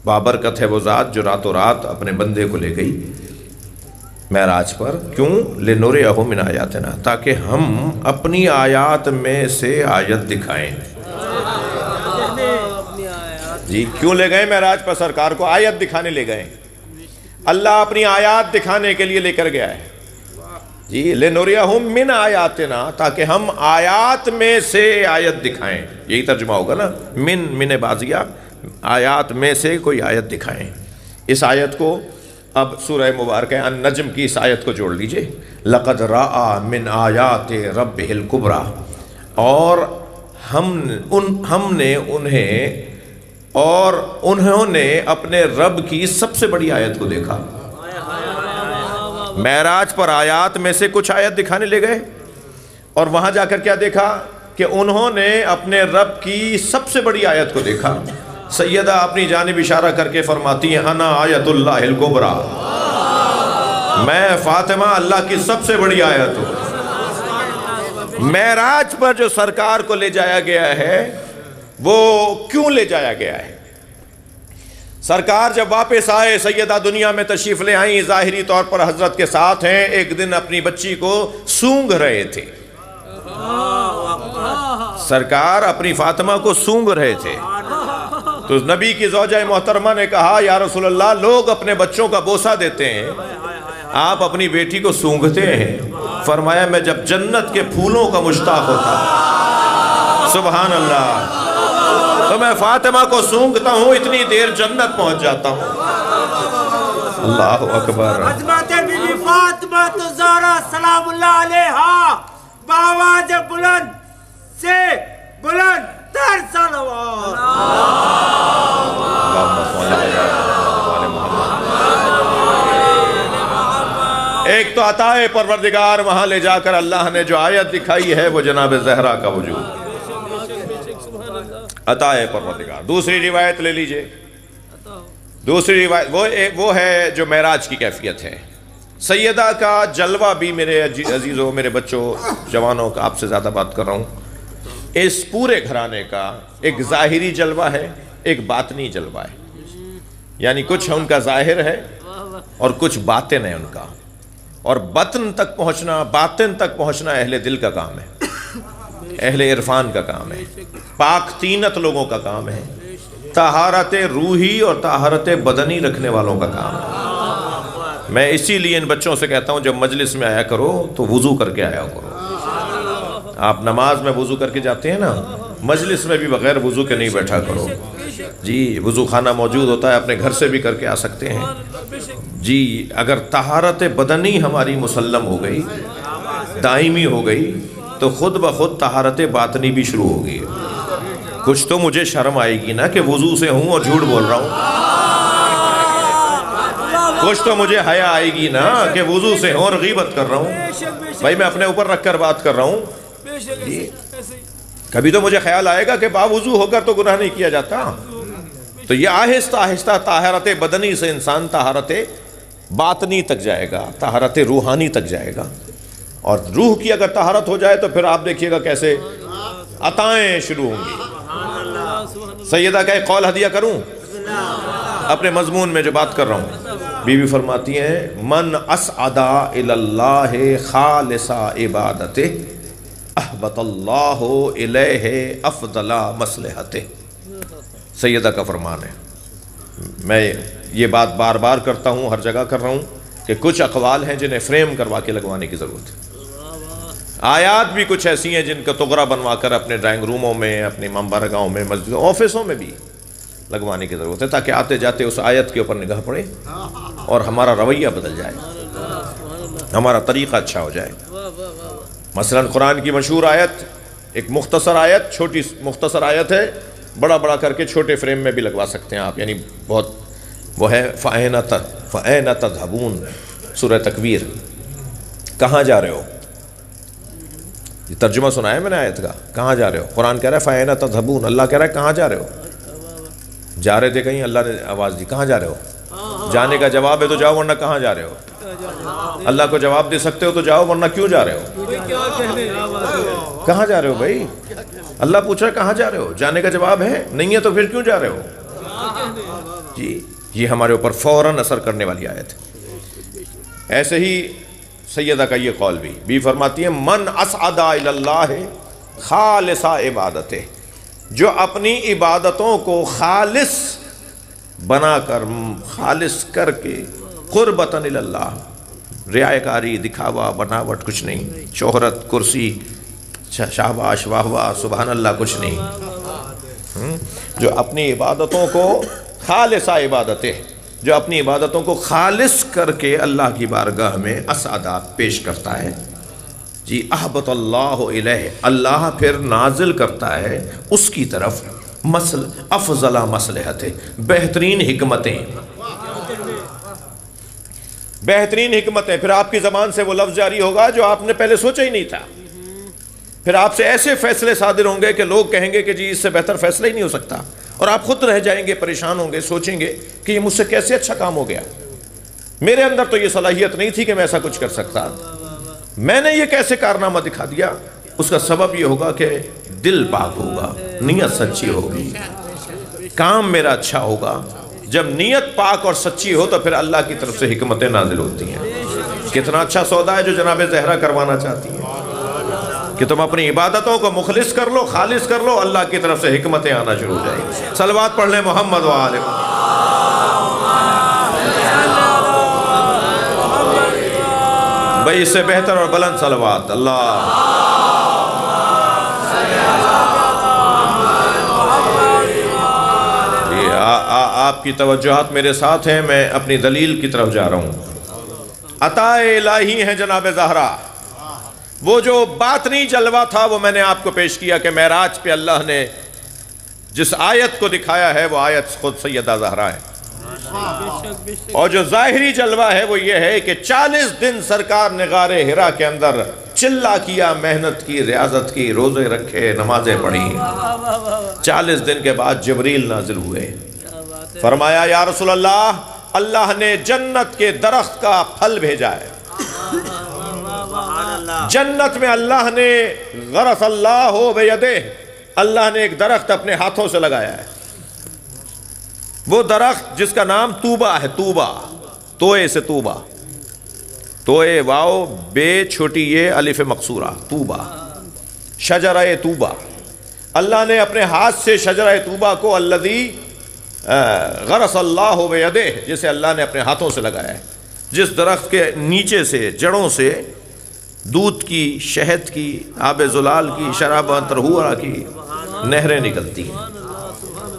بابرکت ہے وہ ذات جو راتوں رات اپنے بندے کو لے گئی معراج پر، کیوں؟ لنریہ من آیاتنا، تاکہ ہم اپنی آیات میں سے آیت دکھائیں جی۔ کیوں لے گئے معراج پر سرکار کو؟ آیت دکھانے لے گئے، اللہ اپنی آیات دکھانے کے لیے لے کر گیا ہے جی۔ لنریہم من آیاتنا، تاکہ ہم آیات میں سے آیت دکھائیں، یہی ترجمہ ہوگا نا، من بازیہ، آیات میں سے کوئی آیت دکھائیں۔ اس آیت کو اب سورہ مبارکہ النجم کی اس آیت کو جوڑ لیجئے، لَقَدْ رَأَى مِنْ آیَاتِ رَبِّهِ الْكُبْرَى، اور ہم نے انہوں نے اپنے رب کی سب سے بڑی آیت کو دیکھا۔ معراج پر آیات میں سے کچھ آیت دکھانے لے گئے، اور وہاں جا کر کیا دیکھا کہ انہوں نے اپنے رب کی سب سے بڑی آیت کو دیکھا۔ سیدہ اپنی جانب اشارہ کر کے فرماتی ہیں انا آیت اللہ الکبریٰ، میں فاطمہ اللہ کی سب سے بڑی آیت ہوں۔ معراج پر جو سرکار کو لے جایا گیا ہے وہ کیوں لے جایا گیا ہے؟ سرکار جب واپس آئے، سیدہ دنیا میں تشریف لے آئیں، ظاہری طور پر حضرت کے ساتھ ہیں، ایک دن اپنی بچی کو سونگ رہے تھے، سرکار اپنی فاطمہ کو سونگ رہے تھے، تو نبی کی زوجہ محترمہ نے کہا یا رسول اللہ، لوگ اپنے بچوں کا بوسہ دیتے ہیں، آپ اپنی بیٹی کو سونگتے ہیں؟ فرمایا میں جب جنت کے پھولوں کا مشتاق ہوتا ہوں، سبحان اللہ، تو میں فاطمہ کو سونگتا ہوں، اتنی دیر جنت پہنچ جاتا ہوں۔ اللہ اکبر۔ عظمت بی بی فاطمہ الزہرا سلام اللہ علیہا بآواز بلند سے بلند تر صلوات۔ ایک تو عطا پروردگار، وہاں لے جا کر اللہ نے جو آیت دکھائی ہے وہ جناب زہرا کا وجود، عطا پروردگار۔ دوسری روایت لے لیجئے، دوسری روایت وہ ہے جو معراج کی کیفیت ہے۔ سیدہ کا جلوہ بھی میرے عزیزوں، میرے بچوں، جوانوں کا، آپ سے زیادہ بات کر رہا ہوں، اس پورے گھرانے کا ایک ظاہری جلوہ ہے، ایک باطنی جلوہ ہے، یعنی کچھ ان کا ظاہر ہے اور کچھ باطن ہے ان کا، اور باطن تک پہنچنا اہل دل کا کام ہے، اہل عرفان کا کام ہے، پاک تینت لوگوں کا کام ہے، طہارت روحی اور طہارت بدنی رکھنے والوں کا کام ہے۔ میں اسی لیے ان بچوں سے کہتا ہوں جب مجلس میں آیا کرو تو وضو کر کے آیا کرو۔ آپ نماز میں وضو کر کے جاتے ہیں نا، مجلس میں بھی بغیر وضو کے نہیں بیٹھا کرو جی۔ وضو خانہ موجود ہوتا ہے، اپنے گھر سے بھی کر کے آ سکتے ہیں جی۔ اگر طہارت بدنی ہماری مسلم ہو گئی، دائمی ہو گئی، تو خود بخود طہارت باطنی بھی شروع ہوگی۔ کچھ تو مجھے شرم آئے گی نا کہ وضو سے ہوں اور جھوٹ بول رہا ہوں، کچھ تو مجھے حیا آئے گی نا کہ وضو سے ہوں اور غیبت کر رہا ہوں۔ بھائی میں اپنے اوپر رکھ کر بات کر رہا ہوں جی۔ کبھی تو مجھے خیال آئے گا کہ باوضو ہو کر تو گناہ نہیں کیا جاتا۔ تو یہ آہستہ آہستہ طہارت بدنی سے انسان طہارت باطنی تک جائے گا، طہارت روحانی تک جائے گا، اور روح کی اگر طہارت ہو جائے تو پھر آپ دیکھیے گا کیسے عطائیں شروع ہوں گی۔ سیدہ کا ایک قول ہدیہ کروں اپنے مضمون میں جو بات کر رہا ہوں، بی بی فرماتی ہیں من اسعدا الاللہ خالص عبادتہ احبط اللہ الیہ افضل مصلحتہ۔ سیدہ کا فرمان ہے، میں یہ بات بار بار کرتا ہوں، ہر جگہ کر رہا ہوں، کہ کچھ اقوال ہیں جنہیں فریم کروا کے لگوانے کی ضرورت ہے۔ آیات بھی کچھ ایسی ہیں جن کا تغرہ بنوا کر اپنے ڈرائنگ روموں میں، اپنی ممبرگاہوں میں، مسجدوں، آفسوں میں بھی لگوانے کی ضرورت ہے، تاکہ آتے جاتے اس آیت کے اوپر نگاہ پڑے اور ہمارا رویہ بدل جائے، ہمارا طریقہ اچھا ہو جائے۔ مثلا قرآن کی مشہور آیت، ایک مختصر آیت، چھوٹی مختصر آیت ہے، بڑا بڑا کر کے چھوٹے فریم میں بھی لگوا سکتے ہیں آپ، یعنی بہت، وہ ہے فَأَيْنَ تَذْهَبُونَ، سورہ تکویر۔ کہاں جا رہے ہو؟ یہ ترجمہ سنا ہے میں نے آیت کا، کہاں جا رہے ہو؟ قرآن کہہ رہا ہے فَأَيْنَ تَذْهَبُونَ، اللہ کہہ رہا ہے کہاں جا رہے ہو؟ جا رہے تھے کہیں، اللہ نے آواز دی کہاں جا رہے ہو؟ جانے کا جواب ہے تو جاؤ، ورنہ کہاں جا رہے ہو؟ اللہ کو جواب دے سکتے ہو تو جاؤ، ورنہ کیوں جا رہے ہو؟ کہاں جا رہے ہو بھائی؟ اللہ پوچھ رہا ہے کہاں جا رہے ہو؟ جانے کا جواب ہے نہیں ہے تو پھر کیوں جا رہے ہو جی؟ یہ ہمارے اوپر فوراً اثر کرنے والی آیت ہے۔ ایسے ہی سیدہ کا یہ قول بھی فرماتی ہے من اسعدا الاللہ خالص عبادتہ، جو اپنی عبادتوں کو خالص بنا کر، خالص کر کے، قربتاً الاللہ، رعایہ کاری، دکھاوا، بناوٹ کچھ نہیں، شہرت، کرسی، شاباش واہ واہ سبحان اللہ کچھ نہیں، جو اپنی عبادتوں کو خالص عبادتیں، جو اپنی عبادتوں کو خالص کر کے اللہ کی بارگاہ میں اسعدہ پیش کرتا ہے جی، احبط اللہ الیہ، اللہ پھر نازل کرتا ہے اس کی طرف افضل مصلحتیں، بہترین حکمتیں، بہترین حکمتیں۔ پھر آپ کی زبان سے وہ لفظ جاری ہوگا جو آپ نے پہلے سوچا ہی نہیں تھا، پھر آپ سے ایسے فیصلے صادر ہوں گے کہ لوگ کہیں گے کہ جی اس سے بہتر فیصلہ ہی نہیں ہو سکتا، اور آپ خود رہ جائیں گے، پریشان ہوں گے، سوچیں گے کہ یہ مجھ سے کیسے اچھا کام ہو گیا، میرے اندر تو یہ صلاحیت نہیں تھی کہ میں ایسا کچھ کر سکتا، میں نے یہ کیسے کارنامہ دکھا دیا۔ اس کا سبب یہ ہوگا کہ دل پاک ہوگا، نیت سچی ہوگی، کام میرا اچھا ہوگا۔ جب نیت پاک اور سچی ہو تو پھر اللہ کی طرف سے حکمتیں نازل ہوتی ہیں۔ کتنا اچھا سودا ہے جو جناب زہرا کروانا چاہتی ہیں کہ تم اپنی عبادتوں کو مخلص کر لو، خالص کر لو، اللہ کی طرف سے حکمتیں آنا شروع ہو جائیں۔ صلوات پڑھ لیں محمد و آل محمد۔ بھائی اس سے بہتر اور بلند صلوات اللہ۔ آپ کی توجہات میرے ساتھ ہیں، میں اپنی دلیل کی طرف جا رہا ہوں۔ عطا الہی ہے جناب زہرا، وہ جو باطنی جلوہ تھا وہ میں نے آپ کو پیش کیا کہ معراج پہ اللہ نے جس آیت کو دکھایا ہے وہ آیت خود سیدہ زہرا ہے، اور جو ظاہری جلوہ ہے وہ یہ ہے کہ 40 دن سرکار نے غار ہرا کے اندر چلا کیا، محنت کی، ریاضت کی، روزے رکھے، نمازیں پڑھی۔ 40 دن کے بعد جبریل نازل ہوئے، فرمایا یا رسول اللہ، اللہ نے جنت کے درخت کا پھل بھیجا ہے۔ جنت میں اللہ نے غرس اللہ بیدہ، اللہ نے ایک درخت اپنے ہاتھوں سے لگایا ہے، وہ درخت جس کا نام طوبہ ہے، طوبہ، توئے سے طوبہ، توئے واو بے چھوٹی یہ الف مقصورہ، طوبہ، شجرہ طوبہ۔ اللہ نے اپنے ہاتھ سے شجرہ طوبہ کو الذی غرس اللہ بیدہ، جسے اللہ نے اپنے ہاتھوں سے لگایا ہے، جس درخت کے نیچے سے، جڑوں سے دودھ کی، شہد کی، آب زلال کی، شراب طہورہ کی نہریں نکلتی ہیں،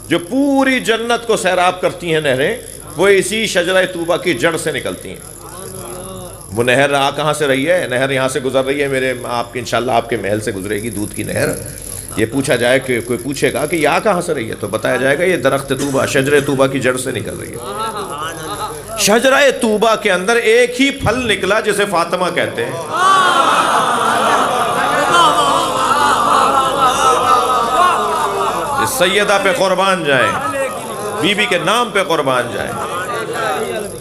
جو پوری جنت کو سیراب کرتی ہیں نہریں، وہ اسی شجرہ طوبہ کی جڑ سے نکلتی ہیں۔ وہ نہر کہاں سے رہی ہے؟ نہر یہاں سے گزر رہی ہے، میرے آپ کی انشاءاللہ آپ کے محل سے گزرے گی دودھ کی نہر۔ یہ پوچھا جائے کہ کوئی پوچھے گا کہ یہ کہاں سے رہی ہے، تو بتایا جائے گا یہ درخت طوبہ، شجرہ طوبہ کی جڑ سے نکل رہی ہے۔ شجرہ طوبہ کے اندر ایک ہی پھل نکلا جسے فاطمہ کہتے ہیں۔ سیدہ پہ قربان جائیں، بی بی کے نام پہ قربان جائیں۔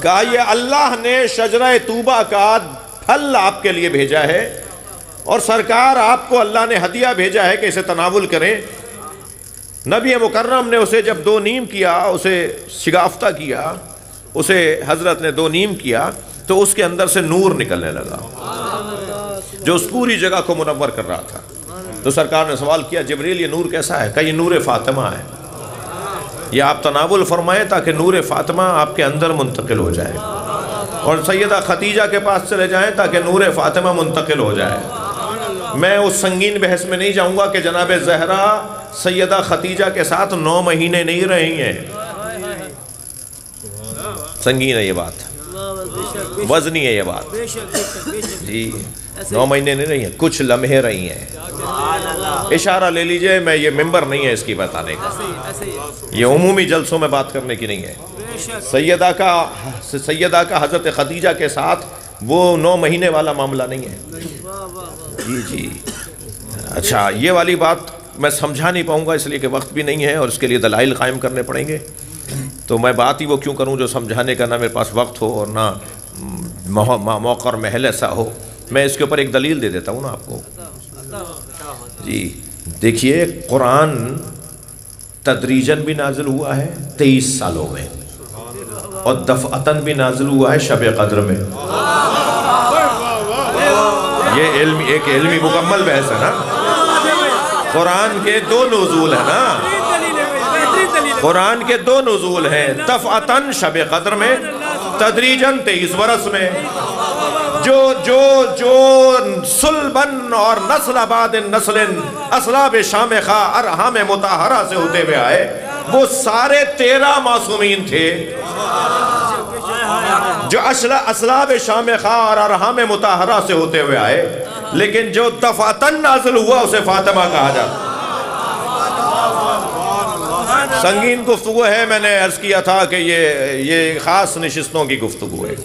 کہا یہ اللہ نے شجرہ طوبہ کا پھل آپ کے لیے بھیجا ہے، اور سرکار آپ کو اللہ نے ہدیہ بھیجا ہے کہ اسے تناول کریں۔ نبی مکرم نے اسے جب 2 نیم کیا، اسے شگافتہ کیا، اسے حضرت نے 2 نیم کیا، تو اس کے اندر سے نور نکلنے لگا جو اس پوری جگہ کو منور کر رہا تھا۔ تو سرکار نے سوال کیا جبریل یہ نور کیسا ہے؟ کہا یہ نور فاطمہ ہے، یہ آپ تناول فرمائیں تاکہ نور فاطمہ آپ کے اندر منتقل ہو جائے، اور سیدہ خدیجہ کے پاس چلے جائیں تاکہ نور فاطمہ منتقل ہو جائے۔ میں اس سنگین بحث میں نہیں جاؤں گا کہ جناب زہرا سیدہ خدیجہ کے ساتھ 9 مہینے نہیں رہی ہیں، سنگین ہے یہ بات، وزنی ہے یہ بات جی، 9 مہینے نہیں رہی ہیں، کچھ لمحے رہی ہیں۔ اشارہ لے لیجئے، میں یہ ممبر نہیں ہے اس کی بتانے کا، یہ عمومی جلسوں میں بات کرنے کی نہیں ہے۔ سیدہ کا حضرت خدیجہ کے ساتھ وہ 9 مہینے والا معاملہ نہیں ہے جی جی۔ اچھا یہ والی بات میں سمجھا نہیں پاؤں گا اس لیے کہ وقت بھی نہیں ہے، اور اس کے لیے دلائل قائم کرنے پڑیں گے، تو میں بات ہی وہ کیوں کروں جو سمجھانے کا نہ میرے پاس وقت ہو اور نہ موقع اور محل ایسا ہو۔ میں اس کے اوپر ایک دلیل دے دیتا ہوں نا آپ کو جی۔ دیکھیے قرآن تدریجاً بھی نازل ہوا ہے 23 سالوں میں، اور دفعتاً بھی نازل ہوا ہے شب قدر میں۔ یہ ایک علمی مکمل بحث ہے نا، قرآن کے 2 نزول ہیں نا، قرآن کے 2 نزول ہیں، دفعتاً شب قدر میں، تدریجاً 23 برس میں۔ جو سلبن اور نسل بعد نسل اسلاب شامخہ ارحام مطہرہ سے ہوتے ہوئے آئے، وہ سارے 13 معصومین تھے جو اسلاب شامخہ اور ارحام مطہرہ سے ہوتے ہوئے آئے، لیکن جو دفعتاً نازل ہوا اسے فاطمہ کہا جاتا۔ سنگین گفتگو ہے، میں نے عرض کیا تھا کہ یہ خاص نشستوں کی گفتگو ہے،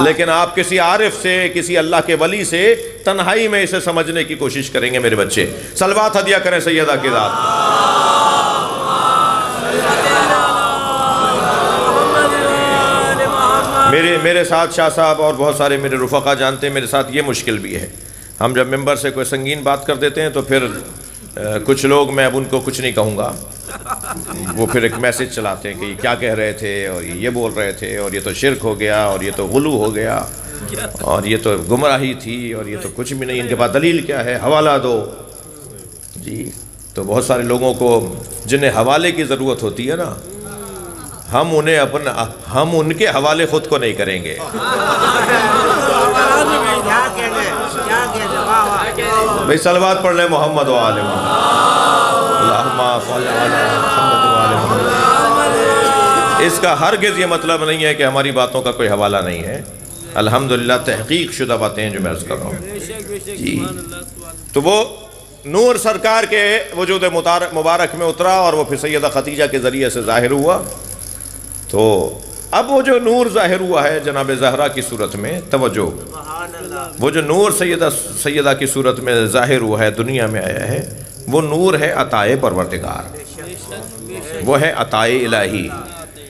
لیکن آپ کسی عارف سے، کسی اللہ کے ولی سے تنہائی میں اسے سمجھنے کی کوشش کریں گے میرے بچے۔ صلوات ہدیہ کریں سیدہ کی ذات۔ میرے ساتھ شاہ صاحب اور بہت سارے میرے رفقا جانتے ہیں، میرے ساتھ یہ مشکل بھی ہے، ہم جب ممبر سے کوئی سنگین بات کر دیتے ہیں تو پھر کچھ لوگ، میں اب ان کو کچھ نہیں کہوں گا، وہ پھر ایک میسج چلاتے ہیں کہ یہ کیا کہہ رہے تھے، اور یہ بول رہے تھے، اور یہ تو شرک ہو گیا، اور یہ تو غلو ہو گیا، اور یہ تو گمراہی تھی، اور یہ تو کچھ بھی نہیں، ان کے پاس دلیل کیا ہے، حوالہ دو جی۔ تو بہت سارے لوگوں کو جنہیں حوالے کی ضرورت ہوتی ہے نا، ہم ان کے حوالے خود کو نہیں کریں گے۔ بھئی صلوات پڑھ لیں محمد و آل محمد، اللہم صل علی محمد و آل محمد۔ اس کا ہرگز یہ مطلب نہیں ہے کہ ہماری باتوں کا کوئی حوالہ نہیں ہے، الحمدللہ تحقیق شدہ باتیں ہیں جو میں عرض کر رہا ہوں جی۔ تو وہ نور سرکار کے وجود مبارک میں اترا، اور وہ پھر سیدہ خدیجہ کے ذریعے سے ظاہر ہوا، تو اب وہ جو نور ظاہر ہوا ہے جناب زہرا کی صورت میں، توجہ، وہ جو نور سیدہ کی صورت میں ظاہر ہوا ہے، دنیا میں آیا ہے، وہ نور ہے عطائے پروردگار، وہ ہے عطائے الہی۔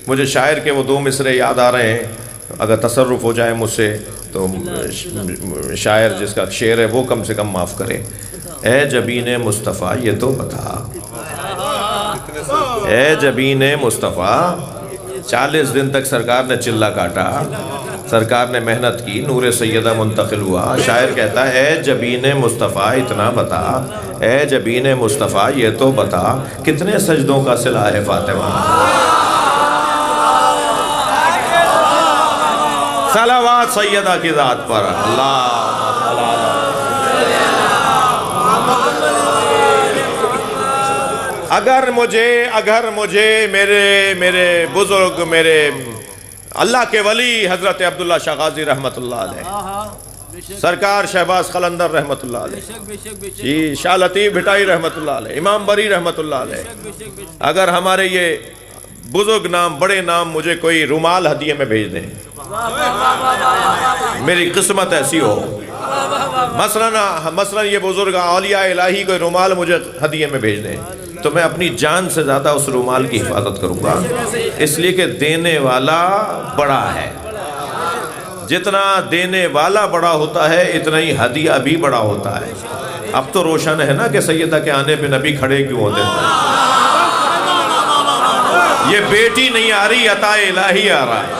مجھے شاعر کے وہ دو مصرے یاد آ رہے ہیں، اگر تصرف ہو جائے مجھ سے تو شاعر جس کا شعر ہے وہ کم سے کم معاف کرے۔ اے جبین مصطفیٰ یہ تو بتا، اے جبین مصطفیٰ، 40 دن تک سرکار نے چلہ کاٹا، سرکار نے محنت کی، نور سیدہ منتقل ہوا۔ شاعر کہتا ہے اے جبین مصطفیٰ اتنا بتا، اے جبین مصطفیٰ یہ تو بتا، کتنے سجدوں کا صلہ ہے فاطمہ۔ صلوات سیدہ کی ذات پر، اللہ اگر مجھے میرے بزرگ، میرے اللہ کے ولی حضرت عبداللہ شاہ غازی رحمت اللہ علیہ، سرکار شہباز قلندر رحمت اللہ علیہ، جی شاہ لطیف بھٹائی رحمت اللہ علیہ، امام بری رحمت اللہ علیہ، اگر ہمارے یہ بزرگ نام، بڑے نام مجھے کوئی رومال ہدیے میں بھیج دیں، میری قسمت ایسی ہو، مثلا یہ بزرگ اولیاء الہی کوئی رومال مجھے ہدیے میں بھیج دیں، تو میں اپنی جان سے زیادہ اس رومال کی حفاظت کروں گا، اس لیے کہ دینے والا بڑا ہے۔ جتنا دینے والا بڑا ہوتا ہے اتنا ہی ہدیہ بھی بڑا ہوتا ہے۔ اب تو روشن ہے نا کہ سیدہ کے آنے پہ نبی کھڑے کیوں ہوتے ہیں۔ یہ بیٹی نہیں آ رہی، عطا الہی آ رہا ہے۔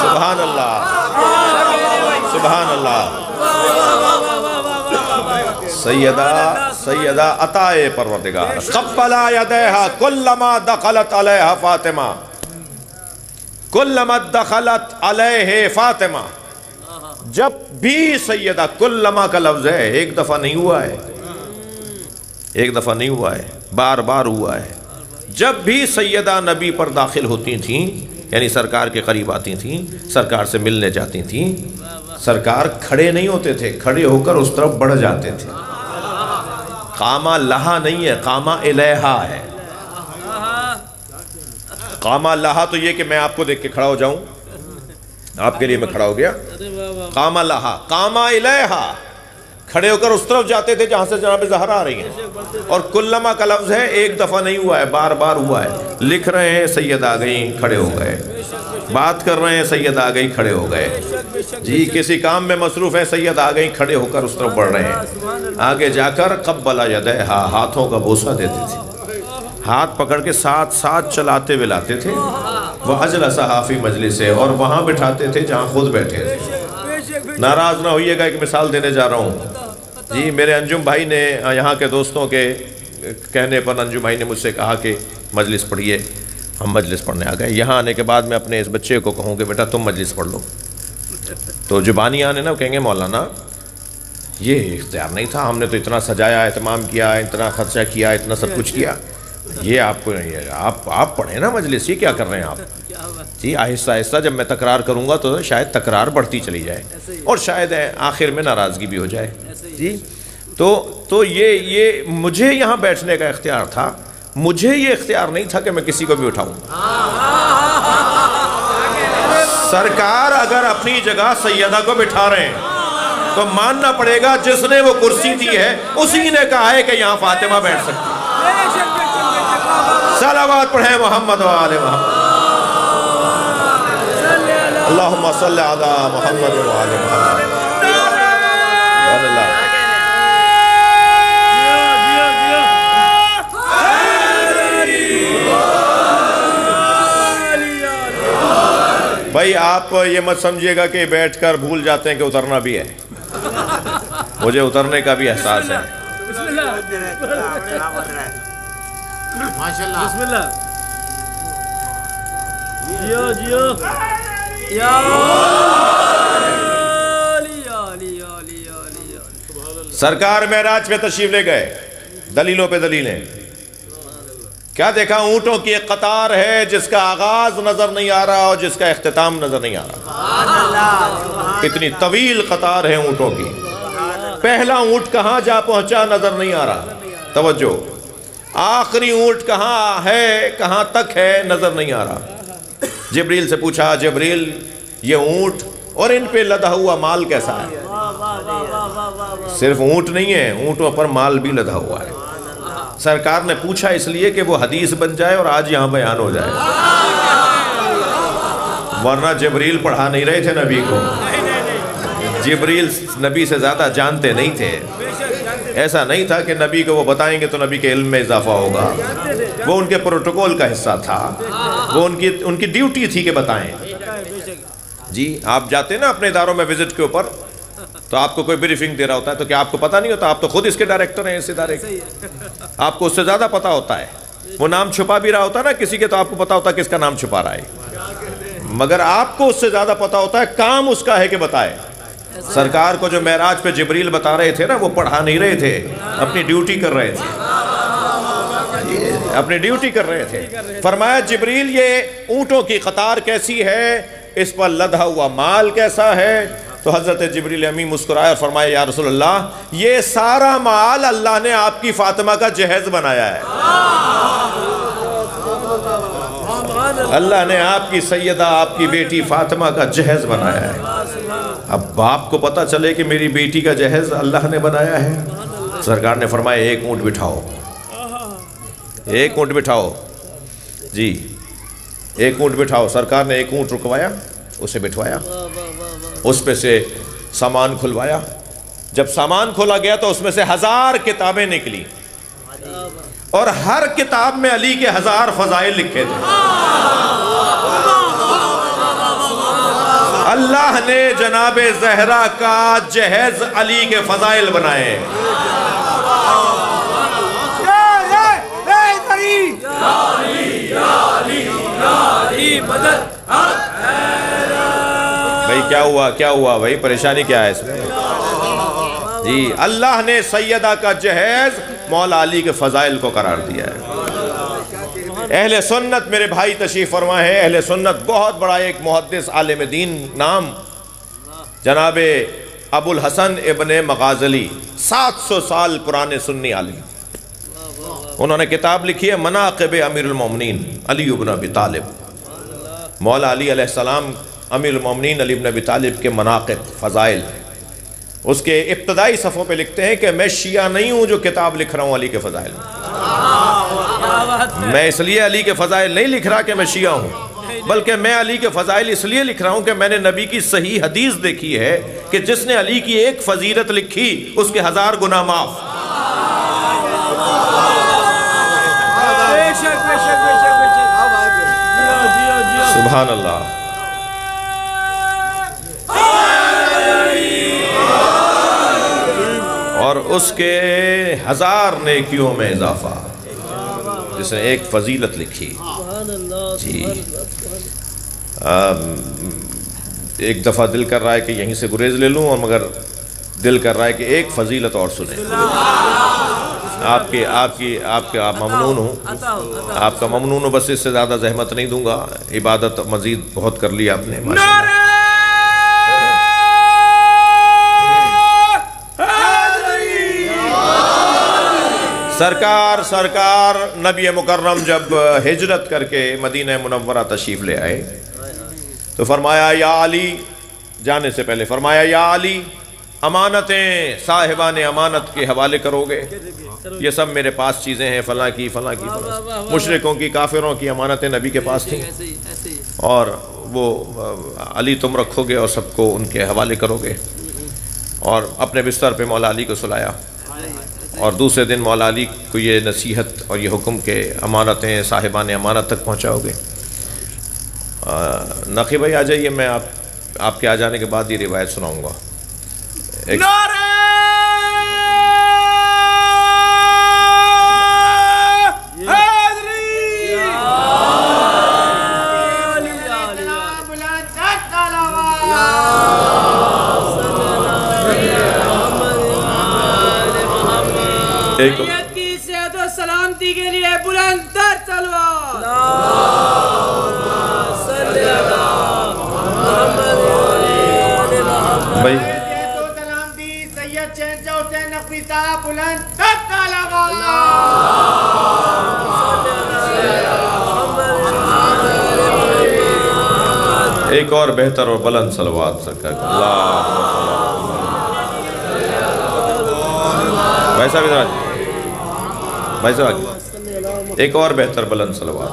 سبحان اللہ، سبحان اللہ۔ سیدہ عطائے پروردگار، قبلا یدیہا کلما دخلت علیہا فاطمہ، کلما دخلت علیہ فاطمہ، جب بھی سیدہ، کلما کا لفظ ہے، ایک دفعہ نہیں ہوا ہے، ایک دفعہ نہیں ہوا ہے، بار بار ہوا ہے۔ جب بھی سیدہ نبی پر داخل ہوتی تھیں، یعنی سرکار کے قریب آتی تھیں، سرکار سے ملنے جاتی تھیں، سرکار کھڑے نہیں ہوتے تھے، کھڑے ہو کر اس طرف بڑھ جاتے تھے۔ قامہ لہا نہیں ہے، قامہ الیہا ہے۔ قامہ لہا تو یہ کہ میں آپ کو دیکھ کے کھڑا ہو جاؤں، آپ کے لیے میں کھڑا ہو گیا۔ قامہ لہا، قامہ الیہا، کھڑے ہو کر اس طرف جاتے تھے جہاں سے جناب زہرا آ رہی ہیں۔ اور کلما کا لفظ ہے، ایک دفعہ نہیں ہوا ہے، بار بار ہوا ہے۔ لکھ رہے ہیں سید آ گئیں، کھڑے ہو گئے، بات کر رہے ہیں سید آ گئی، کھڑے ہو گئے، جی کسی کام میں مصروف ہے، سید آ گئی، کھڑے ہو کر اس طرف بڑھ رہے ہیں۔ آگے جا کر قبلا یدیہا، ہاتھوں کا بوسہ دیتے تھے، ہاتھ پکڑ کے ساتھ ساتھ چلاتے ہوئے لاتے تھے۔ وہ اجلس فی مجلس ہے، اور وہاں بٹھاتے تھے جہاں خود بیٹھے تھے۔ ناراض نہ ہوئیے گا، ایک مثال دینے جا رہا ہوں جی۔ میرے انجم بھائی نے، یہاں کے دوستوں کے کہنے پر انجم بھائی نے مجھ سے کہا کہ مجلس پڑھیے، ہم مجلس پڑھنے آ گئے۔ یہاں آنے کے بعد میں اپنے اس بچے کو کہوں کہ بیٹا تم مجلس پڑھ لو، تو زبانی آنے نا وہ کہیں گے مولانا یہ اختیار نہیں تھا، ہم نے تو اتنا سجایا، اہتمام کیا، اتنا خرچہ کیا، اتنا سب کچھ کیا، یہ آپ کو نہیں ہے، آپ پڑھیں نا مجلس، یہ کیا کر رہے ہیں آپ؟ جی آہستہ آہستہ جب میں تکرار کروں گا تو شاید تکرار بڑھتی چلی جائے، اور شاید آخر میں ناراضگی بھی ہو جائے۔ جی تو یہ مجھے یہاں بیٹھنے کا اختیار تھا، مجھے یہ اختیار نہیں تھا کہ میں کسی کو بھی اٹھاؤں۔ سرکار اگر اپنی جگہ سیدہ کو بٹھا رہے ہیں تو ماننا پڑے گا جس نے وہ کرسی دی ہے اسی نے کہا ہے کہ یہاں فاطمہ بیٹھ سکتی ہے۔ صلوات پڑھیں محمد و آل محمد، اللہم صلی علی محمد و آل محمد۔ بھائی آپ یہ مت سمجھیے گا کہ بیٹھ کر بھول جاتے ہیں کہ اترنا بھی ہے، مجھے اترنے کا بھی احساس ہے۔ بسم اللہ، سرکار معراج پہ تشریف لے گئے، دلیلوں پہ دلیلیں، کیا دیکھا؟ اونٹوں کی ایک قطار ہے جس کا آغاز نظر نہیں آ رہا اور جس کا اختتام نظر نہیں آ رہا، اتنی طویل قطار ہے اونٹوں کی، پہلا اونٹ کہاں جا پہنچا نظر نہیں آ رہا، توجہ، آخری اونٹ کہاں ہے، کہاں تک ہے نظر نہیں آ رہا۔ جبریل سے پوچھا جبریل یہ اونٹ اور ان پہ لدا ہوا مال کیسا ہے؟ صرف اونٹ نہیں ہے، اونٹوں پر مال بھی لدا ہوا ہے۔ سرکار نے پوچھا اس لیے کہ وہ حدیث بن جائے اور آج یہاں بیان ہو جائے، ورنہ جبریل پڑھا نہیں رہے تھے نبی کو، جبریل نبی سے زیادہ جانتے نہیں تھے۔ ایسا نہیں تھا کہ نبی کو وہ بتائیں گے تو نبی کے علم میں اضافہ ہوگا، وہ ان کے پروٹوکول کا حصہ تھا، وہ ان کی ڈیوٹی تھی کہ بتائیں۔ جی آپ جاتے ہیں نا اپنے اداروں میں وزٹ کے اوپر، تو آپ کو کوئی بریفنگ دے رہا ہوتا ہے تو کیا آپ کو پتہ نہیں ہوتا؟ آپ تو خود اس کے ڈائریکٹر ہیں اس ادارے کے، آپ کو اس سے زیادہ پتہ ہوتا ہے۔ وہ نام چھپا بھی رہا ہوتا ہے نا کسی کے، تو آپ کو پتہ ہوتا ہے کس کا نام چھپا رہا ہے، مگر آپ کو اس سے زیادہ پتہ ہوتا ہے کام اس کا ہے کہ بتائے۔ سرکار کو جو معراج پہ جبریل بتا رہے تھے نا، وہ پڑھا نہیں رہے تھے، اپنی ڈیوٹی کر رہے تھے، اپنی ڈیوٹی کر رہے تھے۔ فرمایا جبریل یہ اونٹوں کی قطار کیسی ہے، اس پر لدھا ہوا مال کیسا ہے؟ تو حضرت جبریل امین مسکرائے اور فرمایا یا رسول اللہ یہ سارا مال اللہ نے آپ کی فاطمہ کا جہیز بنایا ہے، اللہ نے آپ کی سیدہ آپ کی بیٹی فاطمہ کا جہیز بنایا ہے۔ اب باپ کو پتہ چلے کہ میری بیٹی کا جہیز اللہ نے بنایا ہے، سرکار نے فرمایا ایک اونٹ بٹھاؤ، ایک اونٹ بٹھاؤ، جی ایک اونٹ بٹھاؤ۔ سرکار نے ایک اونٹ رکوایا، اسے بٹھوایا، اس پہ سے سامان کھلوایا۔ جب سامان کھولا گیا تو اس میں سے 1000 کتابیں نکلی، اور ہر کتاب میں علی کے 1000 فضائل لکھے تھے۔ اللہ نے جناب زہرا کا جہیز علی کے فضائل بنائے۔ بھائی کیا ہوا بھائی، پریشانی کیا ہے اس میں؟ جی اللہ نے سیدہ کا جہیز مولا علی کے فضائل کو قرار دیا ہے۔ اہل سنت میرے بھائی تشریف فرما ہے، اہل سنت بہت بڑا ایک محدث عالم دین نام جناب ابو الحسن ابن مغازلی، 700 سال پرانے سنی عالم، انہوں نے کتاب لکھی ہے مناقب امیر المومنین علی بن ابی طالب۔ مولا علی علیہ السلام امیر المومنین علی بن ابی طالب کے مناقب فضائل، اس کے ابتدائی صفحوں پہ لکھتے ہیں کہ میں شیعہ نہیں ہوں جو کتاب لکھ رہا ہوں علی کے فضائل میں اس لیے علی کے فضائل نہیں لکھ رہا کہ میں شیعہ ہوں، بلکہ میں علی کے فضائل اس لیے لکھ رہا ہوں کہ میں نے نبی کی صحیح حدیث دیکھی ہے کہ جس نے علی کی ایک فضیلت لکھی اس کے 1000 گناہ معاف۔ سبحان اللہ، اور اس کے 1000 نیکیوں میں اضافہ، جس نے ایک فضیلت لکھی۔ جی ایک دفعہ دل کر رہا ہے کہ یہیں سے گریز لے لوں، اور مگر دل کر رہا ہے کہ ایک فضیلت اور سنیں۔ آپ کا ممنون ہوں، آپ کا ممنون ہوں، بس اس سے زیادہ زحمت نہیں دوں گا، عبادت مزید بہت کر لی آپ نے۔ سرکار نبی مکرم جب ہجرت کر کے مدینہ منورہ تشریف لے آئے تو فرمایا یا علی، جانے سے پہلے فرمایا یا علی امانتیں صاحبان امانت کے حوالے کرو گے، یہ سب میرے پاس چیزیں ہیں، فلاں کی فلاں کی فلاں۔ مشرکوں کی کافروں کی امانتیں نبی کے پاس تھیں، اور وہ علی تم رکھو گے اور سب کو ان کے حوالے کرو گے۔ اور اپنے بستر پہ مولا علی کو سلایا، اور دوسرے دن مولا علی کو یہ نصیحت اور یہ حکم کہ امانتیں صاحبان امانت تک پہنچاؤ گے۔ نقی بھائی آ جائیے، میں آپ کے آ جانے کے بعد یہ روایت سناؤں گا۔ کی صحت و سلامتی کے لیے بلند تر تلوار، بھائی سید شہنشاہ حسین نقوی صاحب بلند تر تلوار۔ ایک اور بہتر اور بلند صلوات سکر اللہ بھائی صاحب ادھر بھائی صاحب ایک اور بہتر بلند صلوات.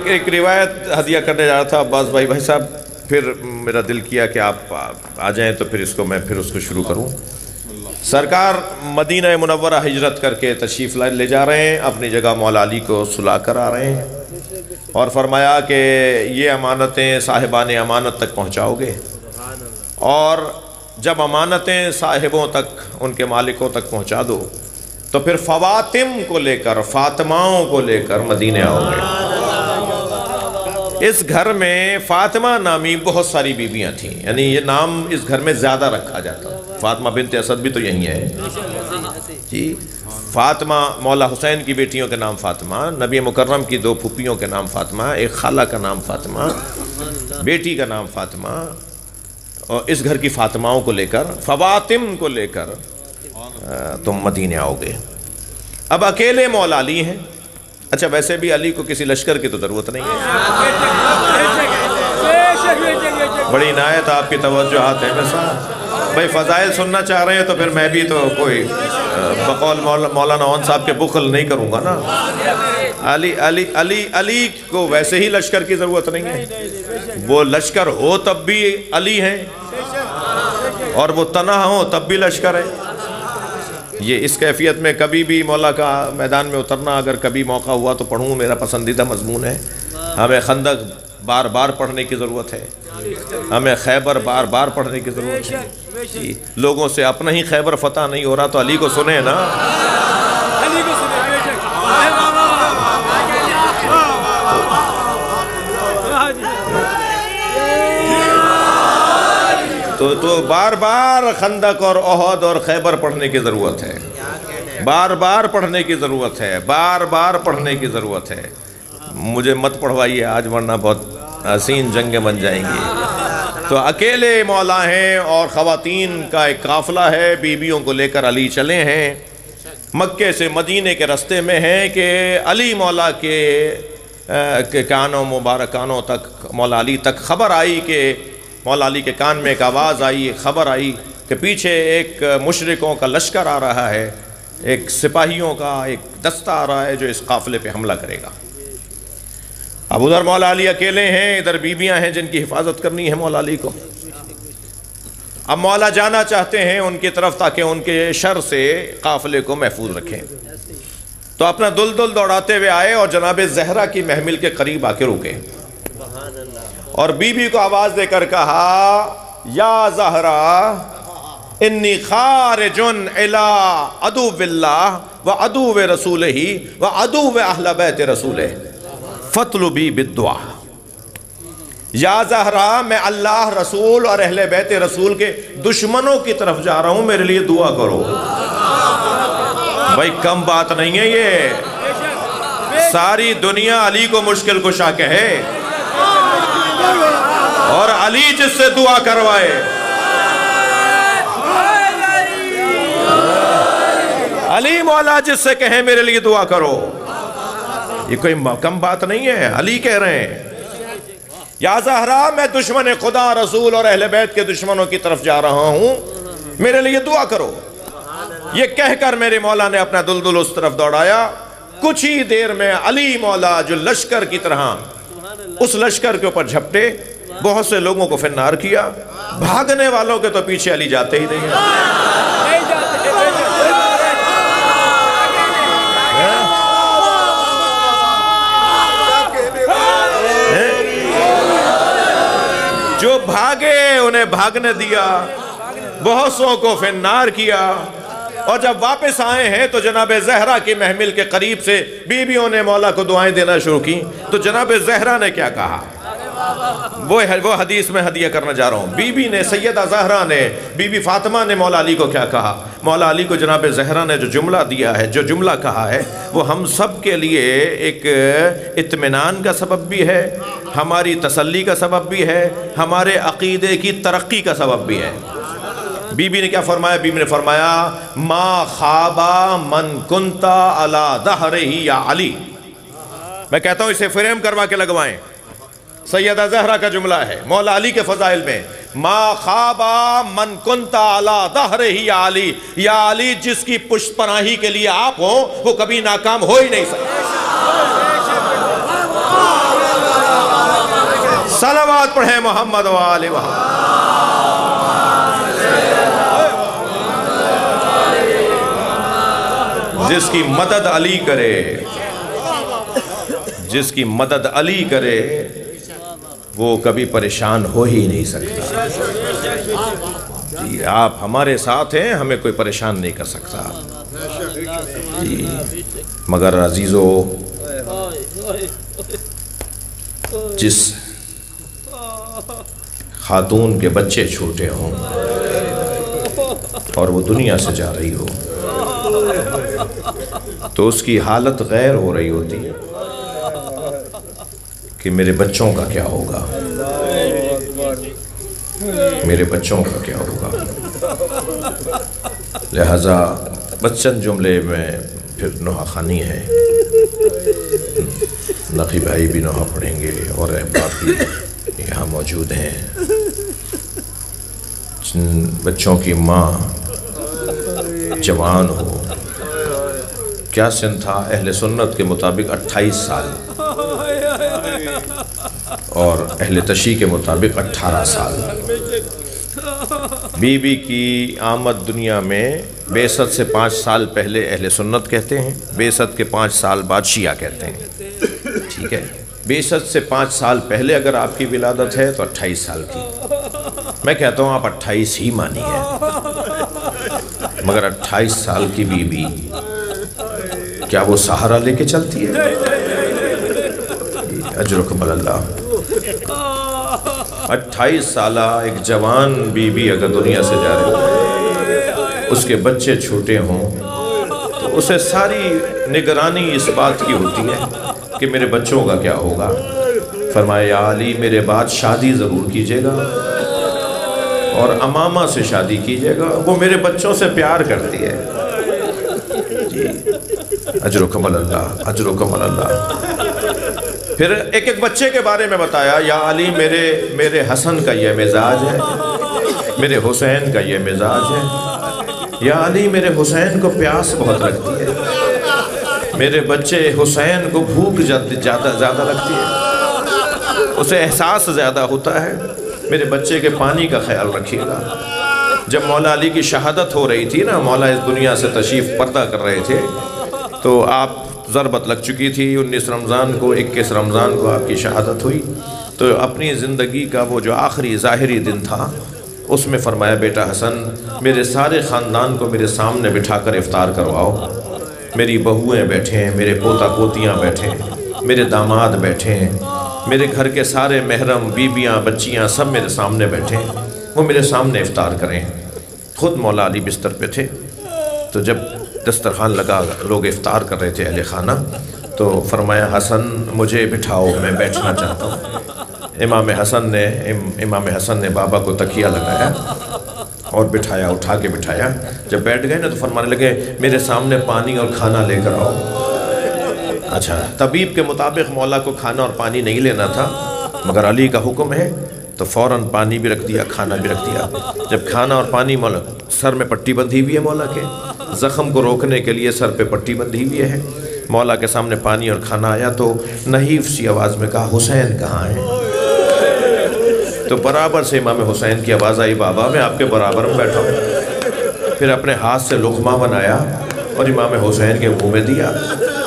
ایک روایت ہدیہ کرنے جا رہا تھا عباس بھائی صاحب، پھر میرا دل کیا کہ آپ آ جائیں تو پھر اس کو شروع کروں. سرکار مدینہ منورہ ہجرت کر کے تشریف لے جا رہے ہیں، اپنی جگہ مولا علی کو سلا کر آ رہے ہیں اور فرمایا کہ یہ امانتیں صاحبان امانت تک پہنچاؤ گے، اور جب امانتیں صاحبوں تک ان کے مالکوں تک پہنچا دو تو پھر فواتم کو لے کر فاطماؤں کو لے کر مدینے آؤ گے. اس گھر میں فاطمہ نامی بہت ساری بیویاں تھیں، یعنی یہ نام اس گھر میں زیادہ رکھا جاتا. فاطمہ بنت اسد بھی تو یہی ہے جی. فاطمہ مولا حسین کی بیٹیوں کے نام فاطمہ، نبی مکرم کی 2 پھوپھیوں کے نام فاطمہ، ایک خالہ کا نام فاطمہ، بیٹی کا نام فاطمہ، اور اس گھر کی فاطماؤں کو لے کر فواتم کو لے کر تم مدینے آؤ گے. اب اکیلے مولا علی ہیں. اچھا ویسے بھی علی کو کسی لشکر کی تو ضرورت نہیں ہے. بڑی عنایت آپ کی توجہات ہیں بھائی. فضائل سننا چاہ رہے ہیں تو پھر میں بھی تو کوئی بقول مولانا عون صاحب کے بخل نہیں کروں گا نا. علی کو ویسے ہی لشکر کی ضرورت نہیں ہے. وہ لشکر ہو تب بھی علی ہیں اور وہ تنہا ہو تب بھی لشکر ہے. یہ اس کیفیت میں کبھی بھی مولا کا میدان میں اترنا اگر کبھی موقع ہوا تو پڑھوں، میرا پسندیدہ مضمون ہے. ہمیں خندق بار بار پڑھنے کی ضرورت ہے، ہمیں خیبر بار بار پڑھنے کی ضرورت ہے. لوگوں سے اپنا ہی خیبر فتح نہیں ہو رہا تو علی کو سنیں نا. تو بار بار خندق اور احد اور خیبر پڑھنے کی ضرورت ہے. بار بار پڑھنے کی ضرورت ہے. بار بار پڑھنے کی ضرورت ہے. مجھے مت پڑھوائیے آج ورنہ بہت حسین جنگیں بن جائیں گی. تو اکیلے مولا ہیں اور خواتین کا ایک قافلہ ہے، بیویوں کو لے کر علی چلے ہیں. مکے سے مدینے کے رستے میں ہیں کہ علی مولا کے کانوں مبارکانوں تک، مولا علی تک خبر آئی کہ مولا علی کے کان میں ایک آواز آئی، خبر آئی کہ پیچھے ایک مشرکوں کا لشکر آ رہا ہے، ایک سپاہیوں کا ایک دستہ آ رہا ہے جو اس قافلے پہ حملہ کرے گا. اب ادھر مولا علی اکیلے ہیں، ادھر بیویاں ہیں جن کی حفاظت کرنی ہے مولا علی کو. اب مولا جانا چاہتے ہیں ان کی طرف تاکہ ان کے شر سے قافلے کو محفوظ رکھیں. تو اپنا دل دوڑاتے ہوئے آئے اور جناب زہرا کی محمل کے قریب آ کے رکے اور بیوی کو آواز دے کر کہا یا زہرا انی خارج الی عدو اللہ و عدو رسولہ و عدو اہل بیت رسولہ فطلبی بالدعا. یا زہرا میں اللہ رسول اور اہل بیت رسول کے دشمنوں کی طرف جا رہا ہوں، میرے لیے دعا کرو. بھائی کم بات نہیں ہے یہ. ساری دنیا علی کو مشکل کشا کہے اور علی جس سے دعا کروائے. علی مولا جس سے کہیں میرے لیے دعا کرو، یہ کوئی کم بات نہیں ہے. علی کہہ رہے ہیں یا زہرا میں دشمن خدا رسول اور اہل بیت کے دشمنوں کی طرف جا رہا ہوں، میرے لیے دعا کرو. یہ کہہ کر میرے مولا نے اپنا دل اس طرف دوڑایا. کچھ ہی دیر میں علی مولا جو لشکر کی طرح اس لشکر کے اوپر جھپٹے، بہت سے لوگوں کو فنار کیا. بھاگنے والوں کے تو پیچھے علی جاتے ہی نہیں ہیں. جو بھاگے انہیں بھاگنے دیا، بہت سو کو فنار کیا. اور جب واپس آئے ہیں تو جناب زہرا کی محمل کے قریب سے بیویوں نے مولا کو دعائیں دینا شروع کی. تو جناب زہرا نے کیا کہا وہ حدیث میں ہدیہ کرنا جا رہا ہوں. بی نے سیدہ زہرا نے، بی بی فاطمہ نے مولا علی کو کیا کہا؟ مولا علی کو جناب زہرا نے جو جملہ دیا ہے، جو جملہ کہا ہے، وہ ہم سب کے لیے ایک اطمینان کا سبب بھی ہے، ہماری تسلی کا سبب بھی ہے، ہمارے عقیدے کی ترقی کا سبب بھی ہے. بی نے کیا فرمایا؟ بی نے فرمایا ما خوابا من کنتا علی ظہرہ یا علی. میں کہتا ہوں اسے فریم کروا کے لگوائیں. سیدہ زہرا کا جملہ ہے مولا علی کے فضائل میں، ما خوابا من کنتا علی ظہرہ یا علی. یا علی جس کی پشت پناہی کے لیے آپ ہوں وہ کبھی ناکام ہو ہی نہیں سکتے. صلوات پڑھیں محمد و آل محمد. جس کی مدد علی کرے، جس کی مدد علی کرے وہ کبھی پریشان ہو ہی نہیں سکتا. جی آپ ہمارے ساتھ ہیں، ہمیں کوئی پریشان نہیں کر سکتا. جی مگر عزیزو، جس خاتون کے بچے چھوٹے ہوں اور وہ دنیا سے جا رہی ہو تو اس کی حالت غیر ہو رہی ہوتی ہے کہ میرے بچوں کا کیا ہوگا، میرے بچوں کا کیا ہوگا. لہذا بچن جملے میں پھر نوحہ خانی ہے، نقی بھائی بھی نوحہ پڑھیں گے اور احباب بھی یہاں موجود ہیں. جن بچوں کی ماں جوان ہو، کیا سن تھا اہل سنت کے مطابق 28 سال اور اہل تشیع کے مطابق 18 سال. بی بی کی آمد دنیا میں بعثت سے 5 سال پہلے اہل سنت کہتے ہیں، بعثت کے 5 سال بعد شیعہ کہتے ہیں. ٹھیک ہے، بعثت سے 5 سال پہلے اگر آپ کی ولادت ہے تو 28 سال کی. میں کہتا ہوں آپ 28 ہی مانی ہے، مگر 28 سال کی بی بی کیا وہ سہارا لے کے چلتی ہے؟ اجرکم اللہ. 28 سالہ ایک جوان بی بی اگر دنیا سے جا رہی ہے، اس کے بچے چھوٹے ہوں تو اسے ساری نگرانی اس بات کی ہوتی ہے کہ میرے بچوں کا کیا ہوگا. فرمایا یا علی میرے بعد شادی ضرور کیجیے گا اور امامہ سے شادی کیجیے گا، وہ میرے بچوں سے پیار کرتی ہے. جی اجرکم اللہ، اجرکم اللہ. پھر ایک ایک بچے کے بارے میں بتایا، یا علی میرے حسن کا یہ مزاج ہے، میرے حسین کا یہ مزاج ہے. یا علی میرے حسین کو پیاس بہت لگتی ہے، میرے بچے حسین کو بھوک زیادہ لگتی ہے، اسے احساس زیادہ ہوتا ہے. میرے بچے کے پانی کا خیال رکھیے گا. جب مولا علی کی شہادت ہو رہی تھی نا، مولا اس دنیا سے تشریف پردہ کر رہے تھے تو آپ ضربت لگ چکی تھی. 19 رمضان کو 21 رمضان کو آپ کی شہادت ہوئی. تو اپنی زندگی کا وہ جو آخری ظاہری دن تھا اس میں فرمایا بیٹا حسن میرے سارے خاندان کو میرے سامنے بٹھا کر افطار کرواؤ. میری بہویں بیٹھے ہیں، میرے پوتا پوتیاں بیٹھے ہیں، میرے داماد بیٹھے ہیں، میرے گھر کے سارے محرم بیبیاں بچیاں سب میرے سامنے بیٹھے ہیں، وہ میرے سامنے افطار کریں. خود مولا علی بستر پہ تھے تو جب دسترخوان لگا لوگ افطار کر رہے تھے اہل خانہ تو فرمایا حسن مجھے بٹھاؤ، میں بیٹھنا چاہتا ہوں. امام حسن نے بابا کو تکیہ لگایا اور بٹھایا، اٹھا کے بٹھایا. جب بیٹھ گئے نا تو فرمانے لگے میرے سامنے پانی اور کھانا لے کر آؤ. اچھا طبیب کے مطابق مولا کو کھانا اور پانی نہیں لینا تھا، مگر علی کا حکم ہے تو فوراً پانی بھی رکھ دیا، کھانا بھی رکھ دیا. جب کھانا اور پانی مولا، سر میں پٹی بندھی ہوئی ہے مولا کے، زخم کو روکنے کے لیے سر پہ پٹی بندھی ہوئی ہے. مولا کے سامنے پانی اور کھانا آیا تو نحیف سی آواز میں کہا حسین کہاں ہے؟ تو برابر سے امام حسین کی آواز آئی بابا میں آپ کے برابر میں بیٹھا ہوں. پھر اپنے ہاتھ سے لقمہ بنایا اور امام حسین کے منہ میں دیا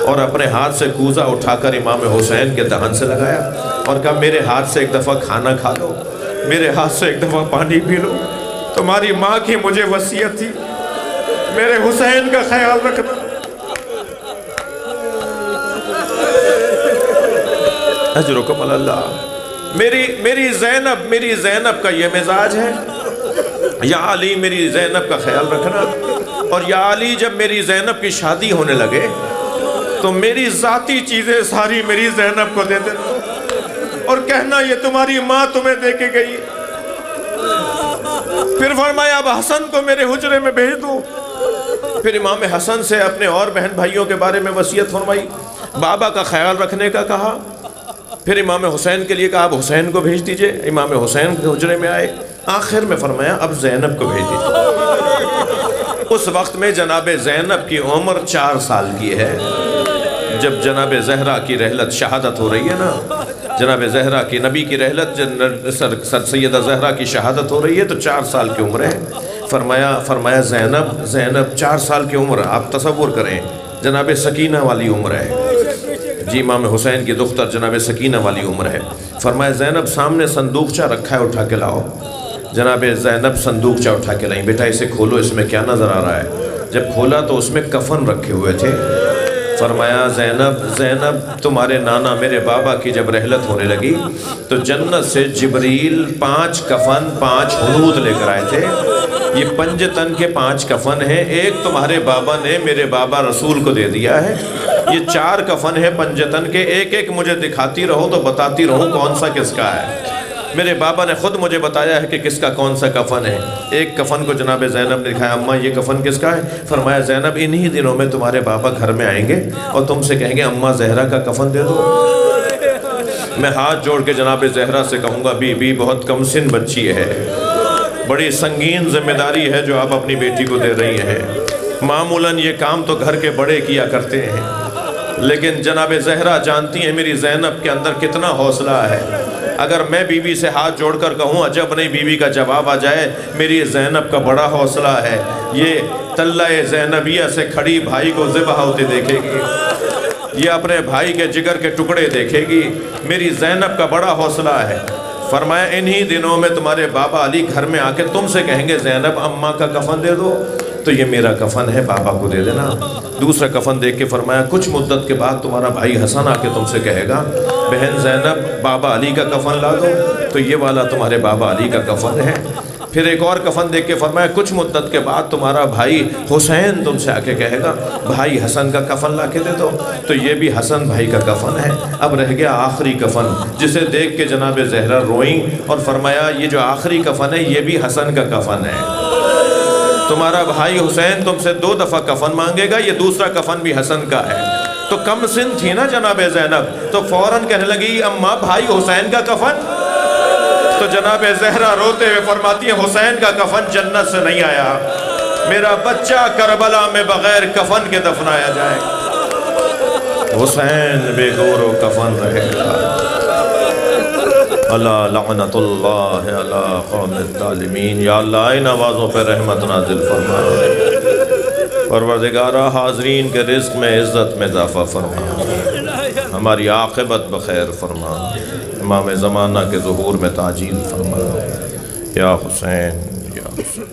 اور اپنے ہاتھ سے کوزہ اٹھا کر امام حسین کے دہن سے لگایا اور کہا میرے ہاتھ سے ایک دفعہ کھانا کھا لو، میرے ہاتھ سے ایک دفعہ پانی پی لو. تمہاری ماں کی مجھے وصیت تھی، میرے حسین کا خیال رکھنا. اجرکم اللہ. میری زینب کا یہ مزاج ہے، یا علی میری زینب کا خیال رکھنا. اور یا علی جب میری زینب کی شادی ہونے لگے تو میری ذاتی چیزیں ساری میری زینب کو دے دینا اور کہنا یہ تمہاری ماں تمہیں دے کے گئی. پھر فرمایا اب حسن کو میرے حجرے میں بھیج دو. پھر امام حسن سے اپنے اور بہن بھائیوں کے بارے میں وصیت فرمائی, بابا کا خیال رکھنے کا کہا. پھر امام حسین کے لیے کہا اب حسین کو بھیج دیجئے. امام حسین کے حجرے میں آئے. آخر میں فرمایا اب زینب کو بھیج دیجئے. اس وقت میں جناب زینب کی عمر 4 سال کی ہے. جب جناب زہرا کی رحلت شہادت ہو رہی ہے نا, جناب زہرا کی نبی کی رحلت سیدہ زہرا کی شہادت ہو رہی ہے تو 4 سال کی عمر ہے. فرمایا زینب 4 سال کی عمر, آپ تصور کریں جناب سکینہ والی عمر ہے. جی امام حسین کی دختر جناب سکینہ والی عمر ہے. فرمایا زینب سامنے صندوقچہ رکھا ہے, اٹھا کے لاؤ. جناب زینب صندوقچہ اٹھا کے لائیں. بیٹا اسے کھولو, اس میں کیا نظر آ رہا ہے؟ جب کھولا تو اس میں کفن رکھے ہوئے تھے. فرمایا زینب تمہارے نانا میرے بابا کی جب رحلت ہونے لگی تو جنت سے جبریل 5 کفن 5 حنوط لے کر آئے تھے. یہ 5 تن کے 5 کفن ہیں. ایک تمہارے بابا نے میرے بابا رسول کو دے دیا ہے. یہ 4 کفن ہیں 5 تن کے. ایک ایک مجھے دکھاتی رہو تو بتاتی رہوں کون سا کس کا ہے. میرے بابا نے خود مجھے بتایا ہے کہ کس کا کون سا کفن ہے. ایک کفن کو جناب زینب نے دکھایا, اماں یہ کفن کس کا ہے؟ فرمایا زینب انہی دنوں میں تمہارے بابا گھر میں آئیں گے اور تم سے کہیں گے اماں زہرا کا کفن دے دو. میں ہاتھ جوڑ کے جناب زہرا سے کہوں گا بی بی بہت کم سن بچی ہے, بڑی سنگین ذمہ داری ہے جو آپ اپنی بیٹی کو دے رہی ہیں. معمولاً یہ کام تو گھر کے بڑے کیا کرتے ہیں, لیکن جناب زہرا جانتی ہیں میری زینب کے اندر کتنا حوصلہ ہے. اگر میں بی بی سے ہاتھ جوڑ کر کہوں عجب نہیں, بی بی کا جواب آ جائے میری زینب کا بڑا حوصلہ ہے. یہ تلہ زینبیہ سے کھڑی بھائی کو ذبح ہوتے دیکھے گی, یہ اپنے بھائی کے جگر کے ٹکڑے دیکھے گی. میری زینب کا بڑا حوصلہ ہے. فرمایا انہی دنوں میں تمہارے بابا علی گھر میں آ کے تم سے کہیں گے زینب اماں کا کفن دے دو, تو یہ میرا کفن ہے بابا کو دے دینا. دوسرا کفن دیکھ کے فرمایا کچھ مدت کے بعد تمہارا بھائی حسن آ کے تم سے کہے گا بہن زینب بابا علی کا کفن لا دو, تو یہ والا تمہارے بابا علی کا کفن ہے. پھر ایک اور کفن دیکھ کے فرمایا کچھ مدت کے بعد تمہارا بھائی حسین تم سے آ کے کہے گا بھائی حسن کا کفن لا کے دے دو, تو یہ بھی حسن بھائی کا کفن ہے. اب رہ گیا آخری کفن جسے دیکھ کے جناب زہرا روئیں اور فرمایا یہ جو آخری کفن ہے یہ بھی حسن کا کفن ہے. تمہارا بھائی حسین تم سے 2 دفعہ کفن مانگے گا, یہ دوسرا کفن بھی حسن کا ہے. تو کم سن تھی نا جناب زینب, تو فوراً کہنے لگی اماں بھائی حسین کا کفن. تو جناب زہرا روتے ہوئے فرماتی ہیں حسین کا کفن جنت سے نہیں آیا, میرا بچہ کربلا میں بغیر کفن کے دفنایا جائے. حسین بے گور و کفن رہے گا. اللہ لعنت اللہ علی قوم الظالمین. یا اللہ ان آوازوں پہ رحمت نازل فرما. پروردگارہ حاضرین کے رزق میں عزت میں اضافہ فرما, ہماری عاقبت بخیر فرما, امام زمانہ کے ظہور میں تعجیل فرما. یا حسین یا حسین.